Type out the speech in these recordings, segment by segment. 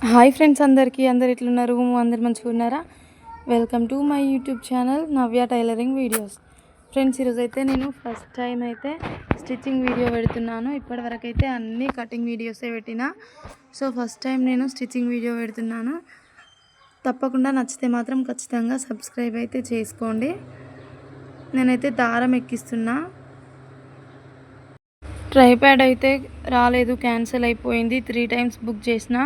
Hi friends అందరు ఎట్లున్నారు? అందరు మంచిగా ఉన్నారా? Welcome to my YouTube channel Navya tailoring videos. Friends, ఈరోజు అయితే నేను ఫస్ట్ టైం అయితే స్టిచ్చింగ్ వీడియో పెడుతున్నాను. ఇప్పటివరకు అయితే అన్ని కటింగ్ వీడియోసే పెట్టిన. సో ఫస్ట్ టైం నేను స్టిచ్చింగ్ వీడియో పెడుతున్నాను. తప్పకుండా నచ్చితే మాత్రం ఖచ్చితంగా సబ్స్క్రైబ్ అయితే చేసుకోండి. నేనైతే దారం ఎక్కిస్తున్నా. ట్రైప్యాడ్ అయితే రాలేదు, క్యాన్సిల్ అయిపోయింది. 3 టైమ్స్ బుక్ చేసిన,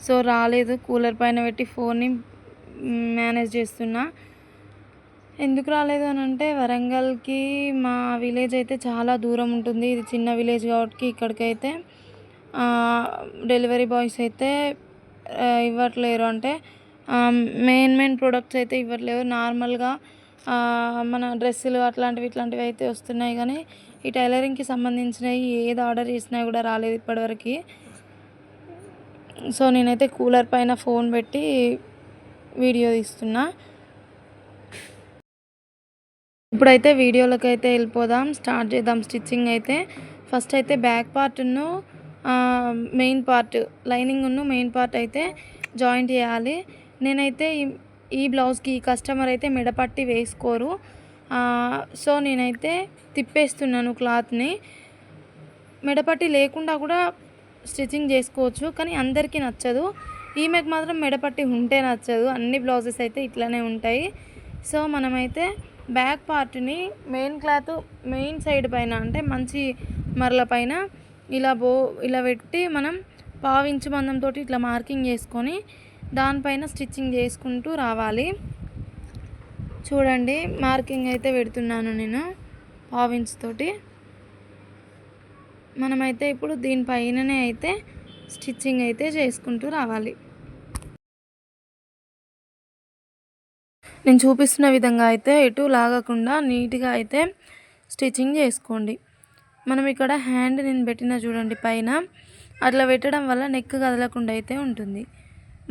సో రాలేదు. కూలర్ పైన పెట్టి ఫోన్ని మేనేజ్ చేస్తున్నా. ఎందుకు రాలేదు అని అంటే, వరంగల్కి మా విలేజ్ అయితే చాలా దూరం ఉంటుంది. ఇది చిన్న విలేజ్ కాబట్టి ఇక్కడికైతే డెలివరీ బాయ్స్ అయితే ఇవ్వట్లేరు. అంటే మెయిన్ ప్రొడక్ట్స్ అయితే ఇవ్వట్లేరు. నార్మల్గా మన డ్రెస్సులు ఇట్లాంటివి అయితే వస్తున్నాయి, కానీ ఈ టైలరింగ్కి సంబంధించినవి ఏది ఆర్డర్ చేసినా కూడా రాలేదు ఇప్పటివరకు. సో నేనైతే కూలర్ పైన ఫోన్ పెట్టి వీడియో తీస్తున్నా. ఇప్పుడైతే వీడియోలోకి అయితే వెళ్ళిపోదాం, స్టార్ట్ చేద్దాం స్టిచ్చింగ్ అయితే. ఫస్ట్ అయితే బ్యాక్ పార్ట్ను మెయిన్ పార్ట్ లైనింగ్ను మెయిన్ పార్ట్ అయితే జాయింట్ చేయాలి. నేనైతే ఈ బ్లౌజ్కి కస్టమర్ అయితే మెడపట్టి వేసుకోరు, సో నేనైతే తిప్పేస్తున్నాను క్లాత్ని. మెడపట్టి లేకుండా కూడా స్టిచ్చింగ్ చేసుకోవచ్చు, కానీ అందరికీ నచ్చదు. ఈమెకు మాత్రం మెడపట్టి ఉంటే నచ్చదు. అన్ని బ్లౌజెస్ అయితే ఇట్లానే ఉంటాయి. సో మనమైతే బ్యాక్ పార్ట్ని మెయిన్ సైడ్ పైన, అంటే మంచి మరల పైన ఇలా పెట్టి మనం పావించు మందంతో ఇట్లా మార్కింగ్ చేసుకొని దానిపైన స్టిచ్చింగ్ చేసుకుంటూ రావాలి. చూడండి, మార్కింగ్ అయితే పెడుతున్నాను నేను పావించుతోటి. మనమైతే ఇప్పుడు దీనిపైననే అయితే స్టిచ్చింగ్ అయితే చేసుకుంటూ రావాలి. నేను చూపిస్తున్న విధంగా అయితే ఎటు లాగకుండా నీట్గా అయితే స్టిచ్చింగ్ చేసుకోండి. మనం ఇక్కడ హ్యాండ్ నేను పెట్టిన చూడండి పైన, అట్లా పెట్టడం వల్ల నెక్ కదలకుండా అయితే ఉంటుంది.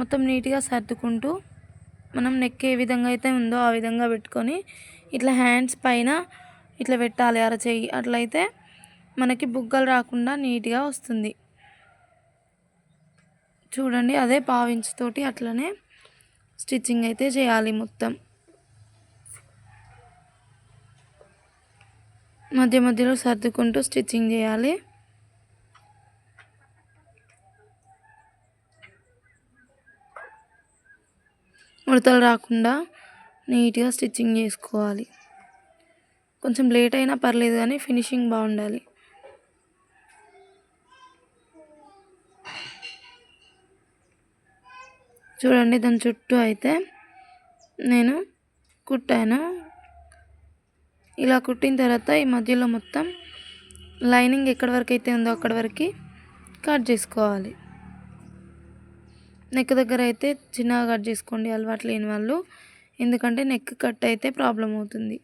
మొత్తం నీట్గా సర్దుకుంటూ మనం నెక్ ఏ విధంగా అయితే ఉందో ఆ విధంగా పెట్టుకొని ఇట్లా హ్యాండ్స్ పైన ఇట్లా పెట్టాలి అరచేయి. అట్లయితే మనకి బుగ్గలు రాకుండా నీట్గా వస్తుంది. చూడండి, అదే పావించుతోటి అట్లనే స్టిచ్చింగ్ అయితే చేయాలి. మొత్తం మధ్యలో సర్దుకుంటూ స్టిచ్చింగ్ చేయాలి. ముడతలు రాకుండా నీట్గా స్టిచ్చింగ్ చేసుకోవాలి. కొంచెం లేట్ అయినా పర్లేదు, కానీ ఫినిషింగ్ బాగుండాలి. చూడండి, దాని చుట్టూ అయితే నేను కుట్టాను. ఇలా కుట్టిన తర్వాత ఈ మధ్యలో మొత్తం లైనింగ్ ఎక్కడి వరకు అయితే ఉందో అక్కడి వరకు కట్ చేసుకోవాలి. నెక్ దగ్గర అయితే చిన్నగా కట్ చేసుకోండి అలవాటు లేని వాళ్ళు, ఎందుకంటే నెక్ కట్ అయితే ప్రాబ్లం అవుతుంది.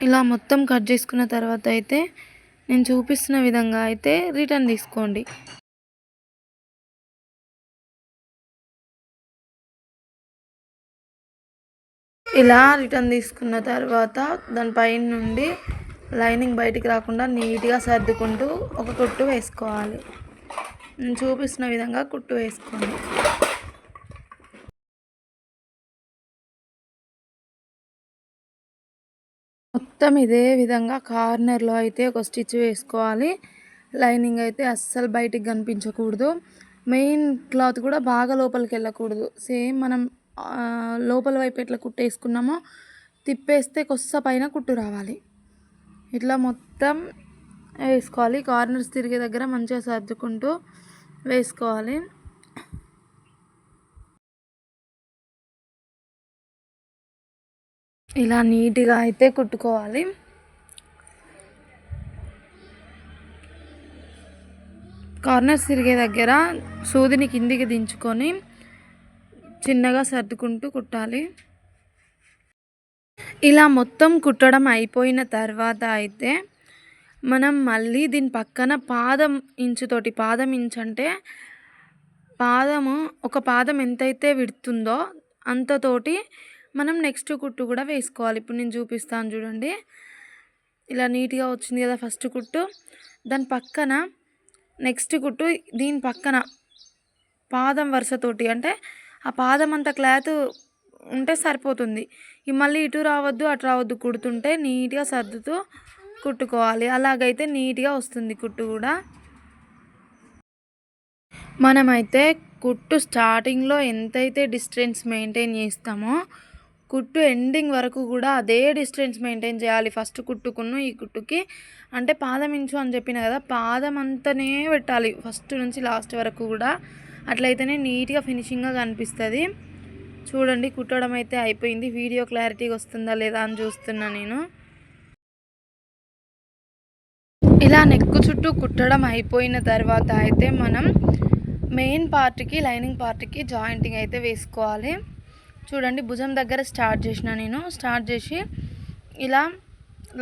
ఇలా మొత్తం కట్ చేసుకున్న తర్వాత అయితే నేను చూపిస్తున్న విధంగా అయితే రిటర్న్ తీసుకోండి. ఇలా రిటర్న్ తీసుకున్న తర్వాత దానిపైన నుండి లైనింగ్ బయటికి రాకుండా నీట్గా సర్దుకుంటూ ఒక కుట్టు వేసుకోవాలి. నేను చూపిస్తున్న విధంగా కుట్టు వేసుకోండి. మొత్తం ఇదే విధంగా కార్నర్లో అయితే ఒక స్టిచ్ వేసుకోవాలి. లైనింగ్ అయితే అస్సలు బయటికి కనిపించకూడదు. మెయిన్ క్లాత్ కూడా బాగా లోపలికి వెళ్ళకూడదు. సేమ్ మనం లోపల వైపు ఎట్లా కుట్టేసుకున్నామో తిప్పేస్తే కొస్స పైన కుట్టు రావాలి. ఇట్లా మొత్తం వేసుకోవాలి. కార్నర్స్ తిరిగే దగ్గర మంచిగా సర్దుకుంటూ వేసుకోవాలి. ఇలా నీట్గా అయితే కుట్టుకోవాలి. కార్నర్స్ తిరిగే దగ్గర సూదిని కిందికి దించుకొని చిన్నగా సర్దుకుంటూ కుట్టాలి. ఇలా మొత్తం కుట్టడం అయిపోయిన తర్వాత అయితే మనం మళ్ళీ దీని పక్కన పాదం ఇంచు అంటే ఒక పాదం ఎంతైతే విడుతుందో అంతతోటి మనం నెక్స్ట్ కుట్టు కూడా వేసుకోవాలి. ఇప్పుడు నేను చూపిస్తాను చూడండి. ఇలా నీట్గా వచ్చింది కదా ఫస్ట్ కుట్టు. దాని పక్కన నెక్స్ట్ కుట్టు దీని పక్కన పాదం వరుసతోటి, అంటే ఆ పాదం అంత క్లాత్ ఉంటే సరిపోతుంది. మళ్ళీ ఇటు రావద్దు అటు రావద్దు, కుడుతుంటే నీట్గా సర్దుతూ కుట్టుకోవాలి. అలాగైతే నీట్గా వస్తుంది కుట్టు కూడా. మనమైతే కుట్టు స్టార్టింగ్లో ఎంతైతే డిస్టెన్స్ మెయింటైన్ చేస్తామో కుట్టు ఎండింగ్ వరకు కూడా అదే డిస్టెన్స్ మెయింటైన్ చేయాలి. ఫస్ట్ కుట్టుకున్న ఈ కుట్టుకి అంటే పాదం ఇంచు అని చెప్పిన కదా, పాదం అంతనే పెట్టాలి ఫస్ట్ నుంచి లాస్ట్ వరకు కూడా. అట్లయితేనే నీట్గా ఫినిషింగ్గా కనిపిస్తుంది. చూడండి కుట్టడం అయితే అయిపోయింది. వీడియో క్లారిటీగా వస్తుందా లేదా అని చూస్తున్నా నేను. ఇలా నెక్కు చుట్టూ కుట్టడం అయిపోయిన తర్వాత అయితే మనం మెయిన్ పార్ట్కి లైనింగ్ పార్ట్కి జాయింటింగ్ అయితే వేసుకోవాలి. చూడండి భుజం దగ్గర స్టార్ట్ చేసిన నేను. స్టార్ట్ చేసి ఇలా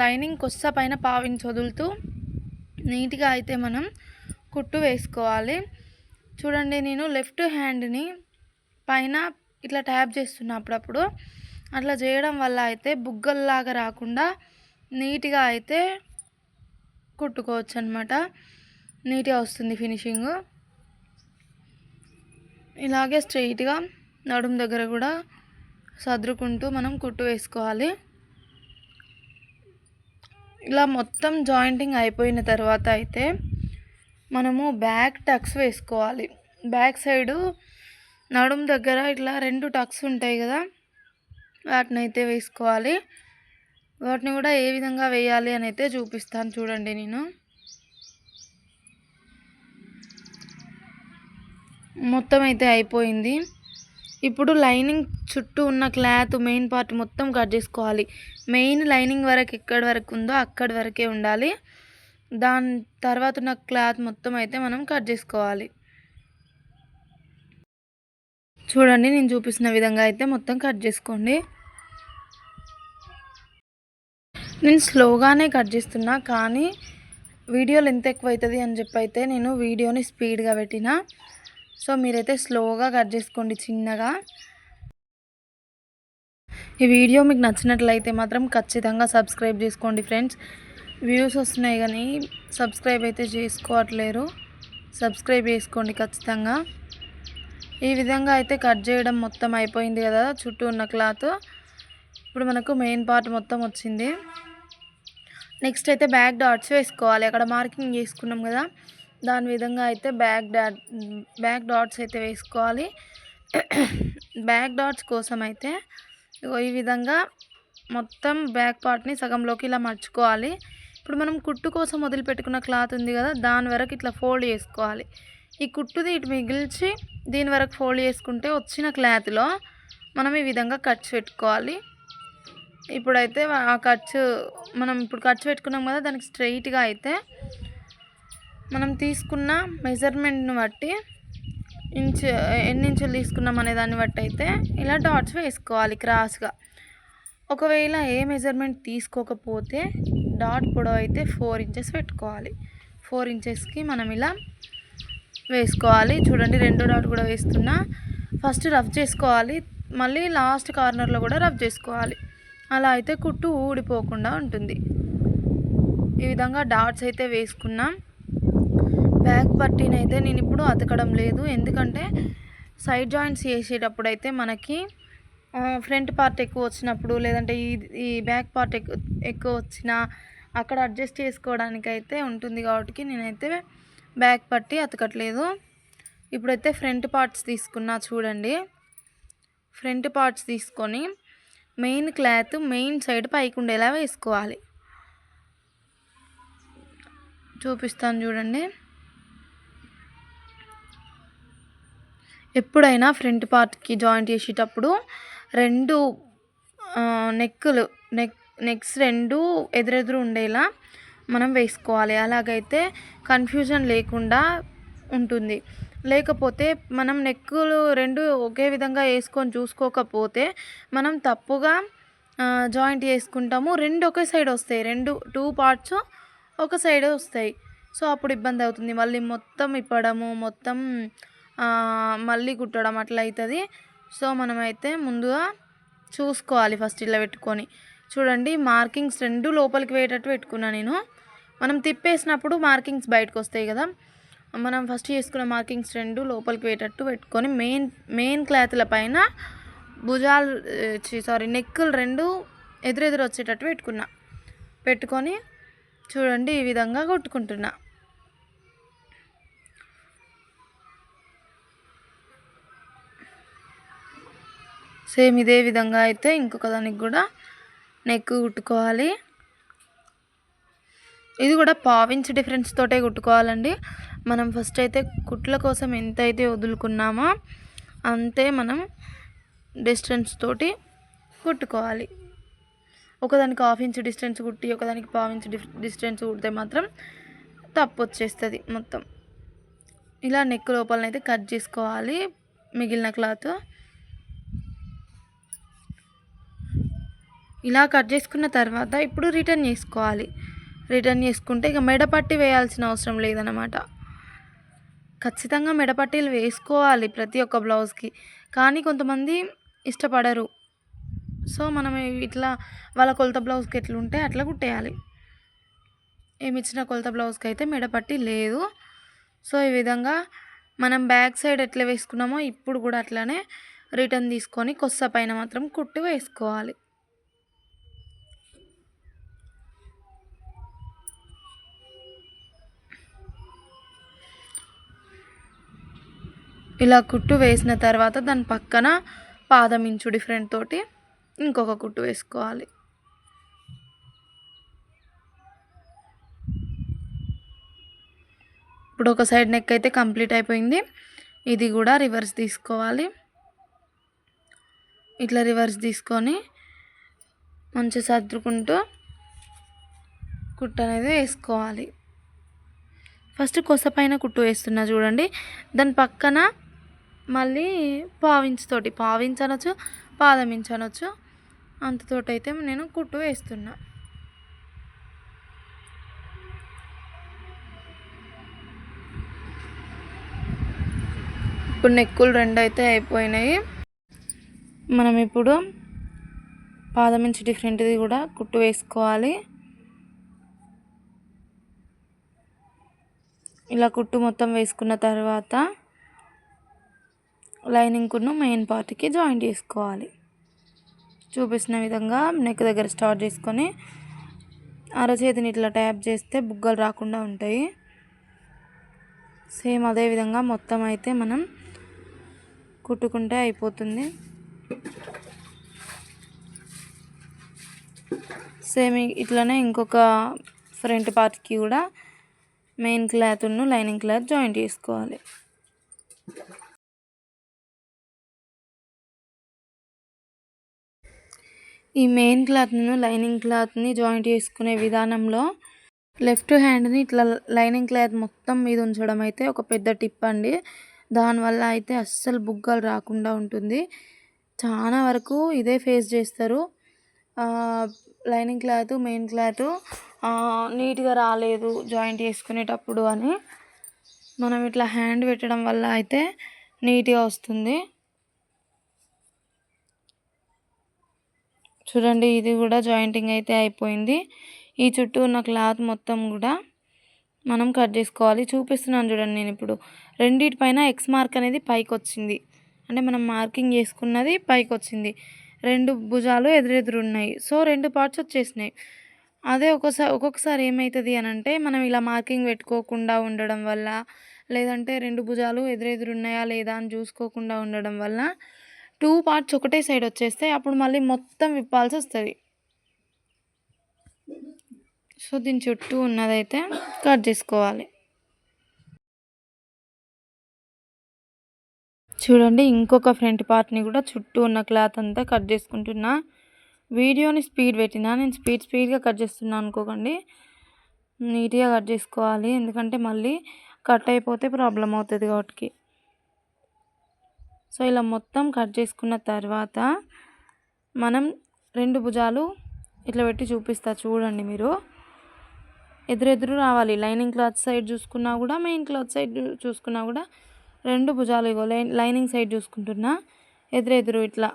లైనింగ్ కొస్స పైన పావించి వదులుతూ నీట్గా అయితే మనం కుట్టు వేసుకోవాలి. చూడండి నేను లెఫ్ట్ హ్యాండ్ని పైన ఇట్లా ట్యాప్ చేస్తున్నా అప్పుడప్పుడు. అట్లా చేయడం వల్ల అయితే బుగ్గల్లాగా రాకుండా నీట్గా అయితే కుట్టుకోవచ్చు అనమాట. నీట్గా వస్తుంది ఫినిషింగ్. ఇలాగే స్ట్రైట్గా నడుము దగ్గర కూడా సదురుకుంటూ మనం కుట్టు వేసుకోవాలి. ఇలా మొత్తం జాయింటింగ్ అయిపోయిన తర్వాత అయితే మనము బ్యాక్ టక్స్ వేసుకోవాలి. బ్యాక్ సైడు నడుము దగ్గర ఇట్లా 2 టక్స్ ఉంటాయి కదా, వాటిని అయితే వేసుకోవాలి. వాటిని కూడా ఏ విధంగా వేయాలి అని అయితే చూపిస్తాను చూడండి నేను. మొత్తం అయితే అయిపోయింది. ఇప్పుడు లైనింగ్ చుట్టూ ఉన్న క్లాత్ మెయిన్ పార్ట్ మొత్తం కట్ చేసుకోవాలి. మెయిన్ లైనింగ్ వరకు ఎక్కడి వరకు ఉందో అక్కడి వరకే ఉండాలి. దాని తర్వాత ఉన్న క్లాత్ మొత్తం అయితే మనం కట్ చేసుకోవాలి. చూడండి నేను చూపిస్తున్న విధంగా అయితే మొత్తం కట్ చేసుకోండి. నేను స్లోగానే కట్ చేస్తున్నా, కానీ వీడియో లెంత్ ఎక్కువ అవుతుంది అని చెప్పి అయితే నేను వీడియోని స్పీడ్గా పెట్టిన. సో మీరైతే స్లోగా కట్ చేసుకోండి చిన్నగా. ఈ వీడియో మీకు నచ్చినట్లయితే మాత్రం ఖచ్చితంగా సబ్స్క్రైబ్ చేసుకోండి ఫ్రెండ్స్. వ్యూస్ వస్తున్నాయి కానీ సబ్స్క్రైబ్ అయితే చేసుకోవట్లేరు. సబ్స్క్రైబ్ చేసుకోండి ఖచ్చితంగా. ఈ విధంగా అయితే కట్ చేయడం మొత్తం అయిపోయింది కదా చుట్టూ ఉన్న క్లాత్. ఇప్పుడు మనకు మెయిన్ పార్ట్ మొత్తం వచ్చింది. నెక్స్ట్ అయితే బ్యాక్ డాట్స్ వేసుకోవాలి. అక్కడ మార్కింగ్ చేసుకున్నాం కదా, దాని విధంగా అయితే బ్యాక్ డాట్స్ అయితే వేసుకోవాలి. బ్యాక్ డాట్స్ కోసం అయితే ఈ విధంగా మొత్తం బ్యాక్ పార్ట్ని సగంలోకి ఇలా మర్చుకోవాలి. ఇప్పుడు మనం కుట్టు కోసం వదిలిపెట్టుకున్న క్లాత్ ఉంది కదా, దాని వరకు ఇట్లా ఫోల్డ్ చేసుకోవాలి. ఈ కుట్టుది ఇటు మిగిల్చి దీని వరకు ఫోల్డ్ చేసుకుంటే వచ్చిన క్లాత్లో మనం ఈ విధంగా కట్స్ పెట్టుకోవాలి. ఇప్పుడైతే ఆ కట్స్ మనం ఇప్పుడు కట్స్ పెట్టుకున్నాం కదా, దానికి స్ట్రైట్గా అయితే మనం తీసుకున్న మెజర్మెంట్ని బట్టి ఎన్ని ఇంచులు తీసుకున్నాం అనే దాన్ని బట్టి అయితే ఇలా డాట్స్ వేసుకోవాలి క్రాస్గా. ఒకవేళ ఏ మెజర్మెంట్ తీసుకోకపోతే డాట్ పొడవు అయితే 4 ఇంచెస్ పెట్టుకోవాలి. 4 ఇంచెస్కి మనం ఇలా వేసుకోవాలి. చూడండి 2 డాట్ కూడా వేస్తున్నా. ఫస్ట్ రఫ్ చేసుకోవాలి, మళ్ళీ లాస్ట్ కార్నర్లో కూడా రఫ్ చేసుకోవాలి. అలా అయితే కుట్టు ఊడిపోకుండా ఉంటుంది. ఈ విధంగా డాట్స్ అయితే వేసుకున్నాం. బ్యాక్ పట్టీని అయితే నేను ఇప్పుడు అతకడం లేదు, ఎందుకంటే సైడ్ జాయింట్స్ చేసేటప్పుడు అయితే మనకి ఫ్రంట్ పార్ట్ ఎక్కువ వచ్చినప్పుడు లేదంటే ఈ బ్యాక్ పార్ట్ ఎక్కువ వచ్చినా అక్కడ అడ్జస్ట్ చేసుకోవడానికి అయితే ఉంటుంది కాబట్టి నేనైతే బ్యాక్ పట్టి అతకట్లేదు. ఇప్పుడైతే ఫ్రంట్ పార్ట్స్ తీసుకున్నా. చూడండి ఫ్రంట్ పార్ట్స్ తీసుకొని మెయిన్ క్లాత్ మెయిన్ సైడ్ పైకి ఉండేలా వేసుకోవాలి. చూపిస్తాను చూడండి. ఎప్పుడైనా ఫ్రంట్ పార్ట్కి జాయింట్ చేసేటప్పుడు 2 నెక్స్ 2 ఎదురెదురు ఉండేలా మనం వేసుకోవాలి. అలాగైతే కన్ఫ్యూజన్ లేకుండా ఉంటుంది. లేకపోతే మనం నెక్కులు 2 ఒకే విధంగా వేసుకొని చూసుకోకపోతే మనం తప్పుగా జాయింట్ చేసుకుంటాము. 2 ఒకే సైడ్ వస్తాయి, 2 పార్ట్స్ ఒక సైడే వస్తాయి. సో అప్పుడు ఇబ్బంది అవుతుంది. మళ్ళీ మొత్తం ఇప్పడము, మొత్తం మళ్ళీ కుట్టడం అట్లా అవుతుంది. సో మనమైతే ముందుగా చూసుకోవాలి ఫస్ట్ ఇలా పెట్టుకొని. చూడండి మార్కింగ్స్ 2 లోపలికి పోయేటట్టు పెట్టుకున్నా నేను. మనం తిప్పేసినప్పుడు మార్కింగ్స్ బయటకు వస్తాయి కదా. మనం ఫస్ట్ చేసుకున్న మార్కింగ్స్ 2 లోపలికి పోయేటట్టు పెట్టుకొని మెయిన్ క్లాత్ల పైన భుజాలు నెక్కులు 2 ఎదురెదురు వచ్చేటట్టు పెట్టుకొని చూడండి ఈ విధంగా కుట్టుకుంటున్నా. సేమ్ ఇదే విధంగా అయితే ఇంకొక దానికి కూడా నెక్ కుట్టుకోవాలి. ఇది కూడా పావించ్ డిఫరెన్స్ తోటే కుట్టుకోవాలండి. మనం ఫస్ట్ అయితే కుట్ల కోసం ఎంతైతే వదులుకున్నామో అంతే మనం డిస్టెన్స్ తోటి కుట్టుకోవాలి. ఒకదానికి 1/2 ఇంచ్ డిస్టెన్స్ కుట్టి ఒకదానికి 1/4 ఇంచ్ డిస్టెన్స్ కుడితే మాత్రం తప్పు వచ్చేస్తుంది మొత్తం. ఇలా నెక్ లోపలనైతే కట్ చేసుకోవాలి మిగిలిన క్లాత్. ఇలా కట్ చేసుకున్న తర్వాత ఇప్పుడు రిటర్న్ చేసుకోవాలి. రిటర్న్ చేసుకుంటే ఇక మెడపట్టి వేయాల్సిన అవసరం లేదన్నమాట. ఖచ్చితంగా మెడపట్టీలు వేసుకోవాలి ప్రతి ఒక్క బ్లౌజ్కి. కానీ కొంతమంది ఇష్టపడరు. సో మనం ఇట్లా వాళ్ళ కొలత బ్లౌజ్కి ఎట్లుంటే అట్లా కుట్టేయాలి. ఏమి ఇచ్చిన కొలత బ్లౌజ్కి అయితే మెడపట్టి లేదు. సో ఈ విధంగా మనం బ్యాక్ సైడ్ ఎట్లా వేసుకున్నామో ఇప్పుడు కూడా అట్లానే రిటర్న్ తీసుకొని కొస్స పైన మాత్రం కుట్టు వేసుకోవాలి. ఇలా కుట్టు వేసిన తర్వాత దాని పక్కన పాదం ఇంచు డిఫరెంట్ తోటి ఇంకొక కుట్టు వేసుకోవాలి. ఇప్పుడు ఒక సైడ్ నెక్ అయితే కంప్లీట్ అయిపోయింది. ఇది కూడా రివర్స్ తీసుకోవాలి. ఇట్లా రివర్స్ తీసుకొని మంచిగా సర్దుకుంటూ కుట్టు అనేది వేసుకోవాలి. ఫస్ట్ కొస పైన కుట్టు వేస్తున్నా చూడండి. దాని పక్కన మళ్ళీ పావించుతోటి పావించనొచ్చు పాదం ఇంచనొచ్చు అంతతోటైతే నేను కుట్టు వేస్తున్నా. ఇప్పుడు నెక్కులు 2 అయితే అయిపోయినాయి. మనం ఇప్పుడు పాదం ఇంచు డిఫరెంట్ది కూడా కుట్టు వేసుకోవాలి. ఇలా కుట్టు మొత్తం వేసుకున్న తర్వాత లైనింగ్కును మెయిన్ పార్ట్కి జాయింట్ చేసుకోవాలి. చూపిస్తున్న విధంగా నెక్ దగ్గర స్టార్ట్ చేసుకొని అరచేతిని ఇట్లా ట్యాప్ చేస్తే బుగ్గలు రాకుండా ఉంటాయి. సేమ్ అదే విధంగా మొత్తం అయితే మనం కుట్టుకుంటే అయిపోతుంది. సేమ్ ఇట్లానే ఇంకొక ఫ్రంట్ పార్ట్కి కూడా మెయిన్ క్లాత్ను లైనింగ్ క్లాత్ జాయింట్ చేసుకోవాలి. ఈ మెయిన్ క్లాత్ను లైనింగ్ క్లాత్ని జాయింట్ చేసుకునే విధానంలో లెఫ్ట్ హ్యాండ్ని ఇట్లా లైనింగ్ క్లాత్ మొత్తం మీద ఉంచడం అయితే ఒక పెద్ద టిప్ అండి. దానివల్ల అయితే అస్సలు బుగ్గలు రాకుండా ఉంటుంది. చాలా వరకు ఇదే ఫేస్ చేస్తారు. లైనింగ్ క్లాత్ మెయిన్ క్లాత్ నీట్గా రాలేదు జాయింట్ చేసుకునేటప్పుడు అని. మనం ఇట్లా హ్యాండ్ పెట్టడం వల్ల అయితే నీట్గా వస్తుంది. చూడండి ఇది కూడా జాయింటింగ్ అయితే అయిపోయింది. ఈ చుట్టూ ఉన్న క్లాత్ మొత్తం కూడా మనం కట్ చేసుకోవాలి. చూపిస్తున్నాను చూడండి. నేను ఇప్పుడు రెండిటి పైన ఎక్స్ మార్క్ అనేది పైకి వచ్చింది. అంటే మనం మార్కింగ్ చేసుకున్నది పైకి వచ్చింది. 2 భుజాలు ఎదురెదురు ఉన్నాయి. సో 2 పార్ట్స్ వచ్చేసినాయి. అదే ఒక్కొక్కసారి ఏమవుతుంది అని అంటే మనం ఇలా మార్కింగ్ పెట్టుకోకుండా ఉండడం వల్ల, లేదంటే 2 భుజాలు ఎదురెదురు ఉన్నాయా లేదా అని చూసుకోకుండా ఉండడం వల్ల 2 పార్ట్స్ ఒకటే సైడ్ వచ్చేస్తే అప్పుడు మళ్ళీ మొత్తం విప్పాల్సి వస్తుంది. సో దీని చుట్టూ ఉన్నదైతే కట్ చేసుకోవాలి. చూడండి ఇంకొక ఫ్రంట్ పార్ట్ని కూడా చుట్టూ ఉన్న క్లాత్ అంతా కట్ చేసుకుంటున్నా. వీడియోని స్పీడ్ పెట్టినా, నేను స్పీడ్గా కట్ చేస్తున్నా అనుకోకండి. నీట్గా కట్ చేసుకోవాలి, ఎందుకంటే మళ్ళీ కట్ అయిపోతే ప్రాబ్లం అవుతుంది కాబట్టి. సో ఇలా మొత్తం కట్ చేసుకున్న తర్వాత మనం 2 భుజాలు ఇట్లా పెట్టి చూపిస్తా చూడండి. మీరు ఎదురెదురు రావాలి. లైనింగ్ క్లాత్ సైడ్ చూసుకున్నా కూడా మెయిన్ క్లాత్ సైడ్ చూసుకున్నా కూడా 2 భుజాలు ఇగో లైనింగ్ సైడ్ చూసుకుంటున్నా ఎదురెదురు ఇట్లా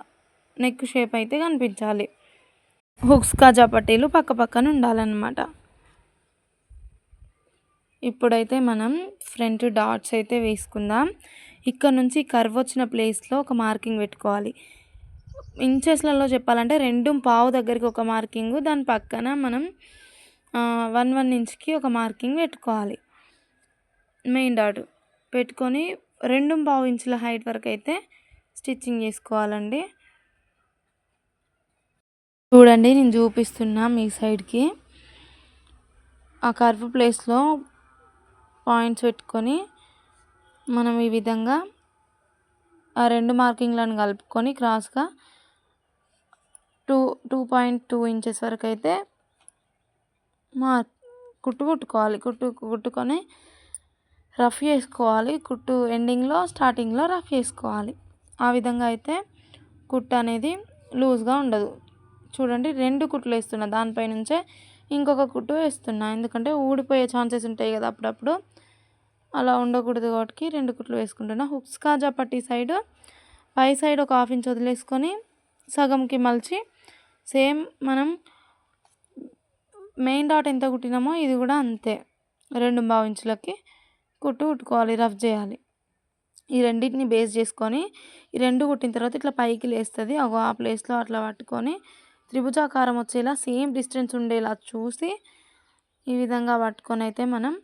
నెక్ షేప్ అయితే కనిపించాలి. హుక్స్ కాజా పట్టీలు పక్క పక్కన ఉండాలన్నమాట. ఇప్పుడైతే మనం ఫ్రంట్ డాట్స్ అయితే వేసుకుందాం. ఇక్కడ నుంచి కర్వ్ వచ్చిన ప్లేస్లో ఒక మార్కింగ్ పెట్టుకోవాలి. ఇంచెస్లలో చెప్పాలంటే 2.5 దగ్గరికి ఒక మార్కింగ్, దాని పక్కన మనం 1 ఇంచ్కి ఒక మార్కింగ్ పెట్టుకోవాలి. మెయిన్ డాట్ పెట్టుకొని 2.5 ఇంచుల హైట్ వరకు అయితే స్టిచ్చింగ్ చేసుకోవాలండి. చూడండి నేను చూపిస్తున్నా మీ సైడ్కి. ఆ కర్వ్ ప్లేస్లో పాయింట్స్ పెట్టుకొని మనం ఈ విధంగా ఆ 2 మార్కింగ్లను కలుపుకొని క్రాస్గా 2.2 ఇంచెస్ వరకు అయితే కుట్టుకోవాలి. కుట్టుకొని రఫ్ చేసుకోవాలి. కుట్టు ఎండింగ్లో స్టార్టింగ్లో రఫ్ చేసుకోవాలి. ఆ విధంగా అయితే కుట్టు అనేది లూజ్గా ఉండదు. చూడండి 2 కుట్లు వేస్తున్నా, దానిపై నుంచే ఇంకొక కుట్టు వేస్తున్నా, ఎందుకంటే ఊడిపోయే ఛాన్సెస్ ఉంటాయి కదా అప్పుడప్పుడు, అలా ఉండకూడదు కాబట్టి 2 కుట్లు వేసుకుంటున్నా. హుక్స్ కాజా పట్టి సైడ్ పై సైడ్ ఒక 1/2 ఇంచ్ వదిలేసుకొని సగంకి మలిచి సేమ్ మనం మెయిన్ డాట్ ఎంత కుట్టినామో ఇది కూడా అంతే 2.5 ఇంచులకి కుట్టుకోవాలి, రఫ్ చేయాలి. ఈ రెండింటిని బేస్ చేసుకొని ఈ 2 కుట్టిన తర్వాత ఇట్లా పైకి లేస్తుంది, ఆ ప్లేస్లో అట్లా పట్టుకొని త్రిభుజాకారం వచ్చేలా సేమ్ డిస్టెన్స్ ఉండేలా చూసి ఈ విధంగా పట్టుకొని అయితే మనం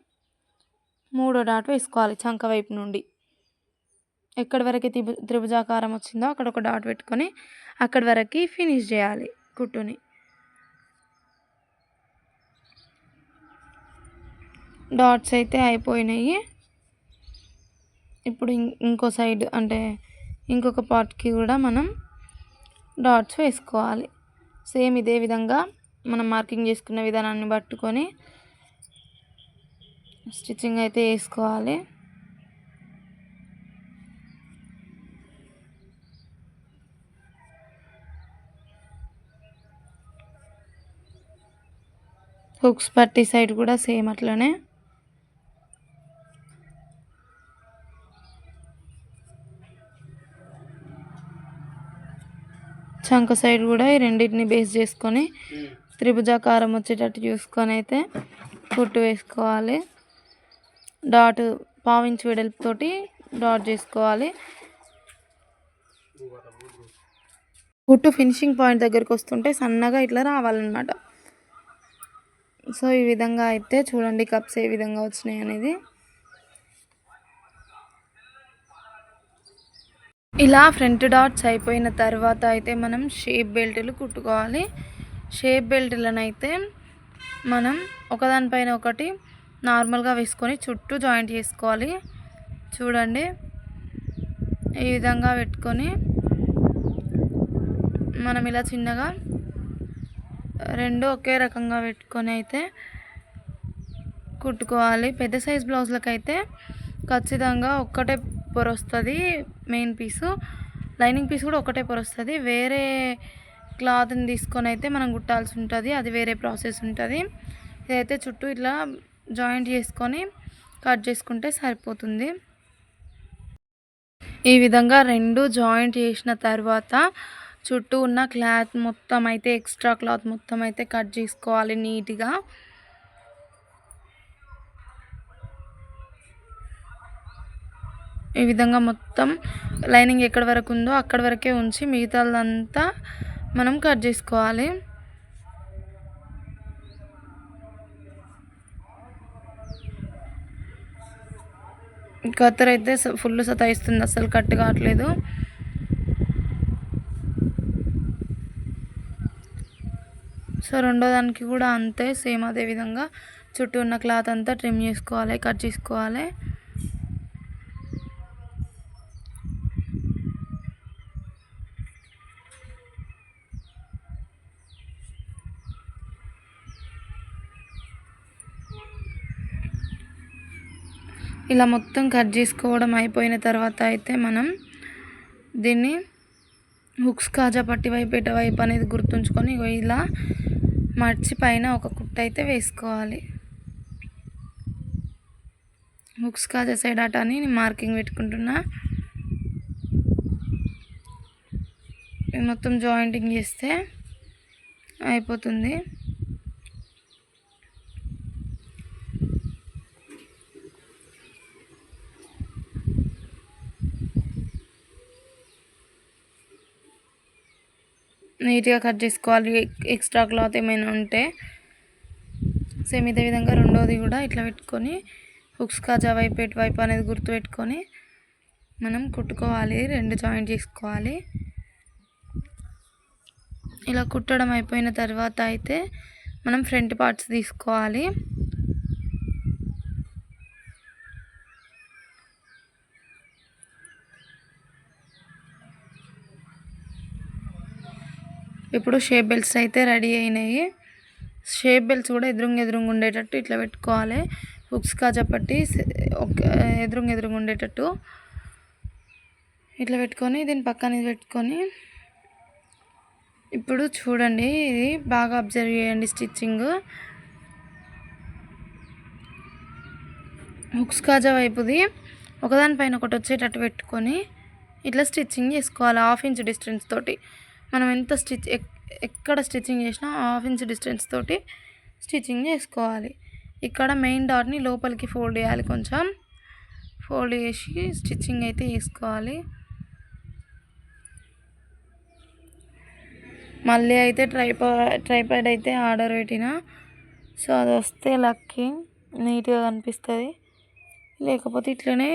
3వ డాట్ వేసుకోవాలి. చంక వైపు నుండి ఎక్కడి వరకు త్రిభుజాకారం వచ్చిందో అక్కడ ఒక డాట్ పెట్టుకొని అక్కడి వరకు ఫినిష్ చేయాలి కుట్టుని. డాట్స్ అయితే అయిపోయినాయి. ఇప్పుడు ఇంకో సైడ్ అంటే ఇంకొక పార్ట్కి కూడా మనం డాట్స్ వేసుకోవాలి. సేమ్ ఇదే విధంగా మనం మార్కింగ్ చేసుకున్న విధానాన్ని పట్టుకొని స్టిచ్చింగ్ అయితే వేసుకోవాలి. హుక్స్ పట్టి సైడ్ కూడా సేమ్ అట్లనే. చంక సైడ్ కూడా ఈ రెండింటిని బేస్ చేసుకొని త్రిభుజాకారం వచ్చేటట్టు చూసుకొని అయితే కుట్టు వేసుకోవాలి. డాట్ 1/2 ఇంచ్ వెడల్పుతోటి డాట్ చేసుకోవాలి. కుట్టు ఫినిషింగ్ పాయింట్ దగ్గరికి వస్తుంటే సన్నగా ఇట్లా రావాలన్నమాట. సో ఈ విధంగా అయితే చూడండి కప్స్ ఏ విధంగా వచ్చినాయి అనేది. ఇలా ఫ్రంట్ డాట్స్ అయిపోయిన తర్వాత అయితే మనం షేప్ బెల్ట్లు కుట్టుకోవాలి. షేప్ బెల్ట్లను అయితే మనం ఒకదానిపైన ఒకటి నార్మల్గా వేసుకొని చుట్టూ జాయింట్ చేసుకోవాలి. చూడండి ఈ విధంగా పెట్టుకొని మనం ఇలా చిన్నగా 2 ఒకే రకంగా పెట్టుకొని అయితే కుట్టుకోవాలి. పెద్ద సైజ్ బ్లౌజ్లకు అయితే ఖచ్చితంగా ఒక్కటే పొర వస్తుంది మెయిన్ పీసు, లైనింగ్ పీస్ కూడా ఒకటే పొర వస్తుంది. వేరే క్లాత్ని తీసుకొని అయితే మనం కుట్టాల్సి ఉంటుంది, అది వేరే ప్రాసెస్ ఉంటుంది. ఇదైతే చుట్టూ ఇట్లా జాయింట్ చేసుకొని కట్ చేసుకుంటే సరిపోతుంది. ఈ విధంగా 2 జాయింట్ చేసిన తర్వాత చుట్టూ ఉన్న క్లాత్ మొత్తం అయితే ఎక్స్ట్రా క్లాత్ మొత్తం అయితే కట్ చేసుకోవాలి నీట్గా. ఈ విధంగా మొత్తం లైనింగ్ ఎక్కడి వరకు ఉందో అక్కడి వరకే ఉంచి మిగతాదంతా మనం కట్ చేసుకోవాలి. కత్తెర అయితే ఫుల్ సతాయిస్తుంది, అసలు కట్ కావట్లేదు. సో రెండో దానికి కూడా అంతే, సేమ్ అదే విధంగా చుట్టూ ఉన్న క్లాత్ అంతా ట్రిమ్ చేసుకోవాలి, కట్ చేసుకోవాలి. ఇలా మొత్తం కట్ చేసుకోవడం అయిపోయిన తర్వాత అయితే మనం దీన్ని హుక్స్ కాజా పట్టి వైపు ఎట వైపు అనేది గుర్తుంచుకొని ఇలా మర్చి పైన ఒక కుట్టు అయితే వేసుకోవాలి. హుక్స్ కాజా సైడ్ అట అని నేను మార్కింగ్ పెట్టుకుంటున్నా. మొత్తం జాయింటింగ్ చేస్తే అయిపోతుంది. నీట్గా కట్ చేసుకోవాలి. ఎక్స్ట్రా క్లాత్ ఏమైనా ఉంటే సేమ్ ఇదే విధంగా రెండోది కూడా ఇట్లా పెట్టుకొని హుక్స్ కాజా వైపు ఎటువైపు అనేది గుర్తుపెట్టుకొని మనం కుట్టుకోవాలి. 2 జాయింట్ చేసుకోవాలి. ఇలా కుట్టడం అయిపోయిన తర్వాత అయితే మనం ఫ్రంట్ పార్ట్స్ తీసుకోవాలి. ఇప్పుడు షేప్ బెల్ట్స్ అయితే రెడీ అయినాయి. షేప్ బెల్ట్స్ కూడా ఎదురుంగా ఉండేటట్టు ఇట్లా పెట్టుకోవాలి. హుక్స్ కాజా పట్టి ఎదురుంగా ఉండేటట్టు ఇట్లా పెట్టుకొని దీని పక్కన పెట్టుకొని ఇప్పుడు చూడండి, ఇది బాగా అబ్జర్వ్ చేయండి. స్టిచ్చింగ్ హుక్స్ కాజా వైపుది ఒకదానిపైన ఒకటి వచ్చేటట్టు పెట్టుకొని ఇట్లా స్టిచ్చింగ్ చేసుకోవాలి. 1/2 ఇంచ్ డిస్టెన్స్ తోటి మనం ఎంత ఎక్కడ స్టిచ్చింగ్ చేసినా 1/2 ఇంచ్ డిస్టెన్స్ తోటి స్టిచ్చింగ్ చేసుకోవాలి. ఇక్కడ మెయిన్ డాట్ని లోపలికి ఫోల్డ్ చేయాలి. కొంచెం ఫోల్డ్ చేసి స్టిచ్చింగ్ అయితే చేసుకోవాలి. మళ్ళీ అయితే ట్రైపాడ్ అయితే ఆర్డర్ పెట్టిన. సో అది వస్తే లక్కీ, నీట్గా కనిపిస్తుంది. లేకపోతే ఇట్లనే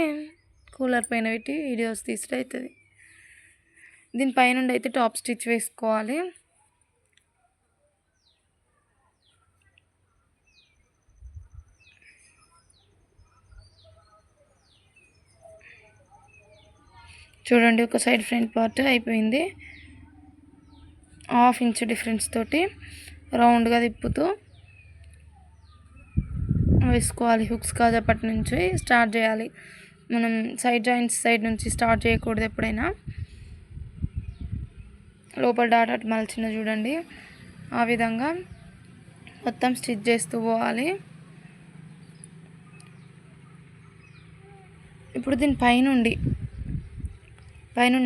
కూలర్ పైన పెట్టి వీడియోస్ తీసుడు అవుతుంది. దీనిపైనుండి అయితే టాప్ స్టిచ్ వేసుకోవాలి. చూడండి, ఒక సైడ్ ఫ్రంట్ పార్ట్ అయిపోయింది. 1/2 ఇంచ్ డిఫరెన్స్ తోటి రౌండ్గా తిప్పుతూ వేసుకోవాలి. హుక్స్ కాజా పట్టి నుంచి స్టార్ట్ చేయాలి. మనం సైడ్ జాయింట్స్ సైడ్ నుంచి స్టార్ట్ చేయకూడదు. ఎప్పుడైనా లోపల డాట్ అటు మలిచిన చూడండి, ఆ విధంగా మొత్తం స్టిచ్ చేస్తూ పోవాలి. ఇప్పుడు దీని పైనుండి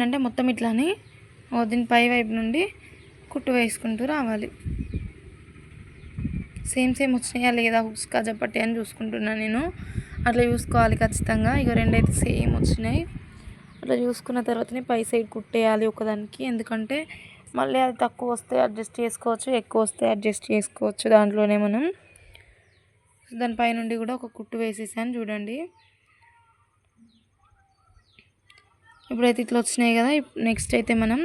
అంటే మొత్తం ఇట్లానే దీని పై వైపు నుండి కుట్టు వేసుకుంటూ రావాలి. సేమ్ వచ్చినాయా లేదా హుక్స్ కాజా పట్టి అని చూసుకుంటున్నాను నేను. అట్లా చూసుకోవాలి ఖచ్చితంగా. ఇక 2 అయితే సేమ్ వచ్చినాయి. అట్లా చూసుకున్న తర్వాతనే పై సైడ్ కుట్టేయాలి ఒకదానికి. ఎందుకంటే మళ్ళీ అది తక్కువ వస్తే అడ్జస్ట్ చేసుకోవచ్చు, ఎక్కువ వస్తే అడ్జస్ట్ చేసుకోవచ్చు. దాంట్లోనే మనం దానిపై నుండి కూడా ఒక కుట్టు వేసేసాను చూడండి. ఇప్పుడైతే ఇట్లా వచ్చినాయి కదా. నెక్స్ట్ అయితే మనం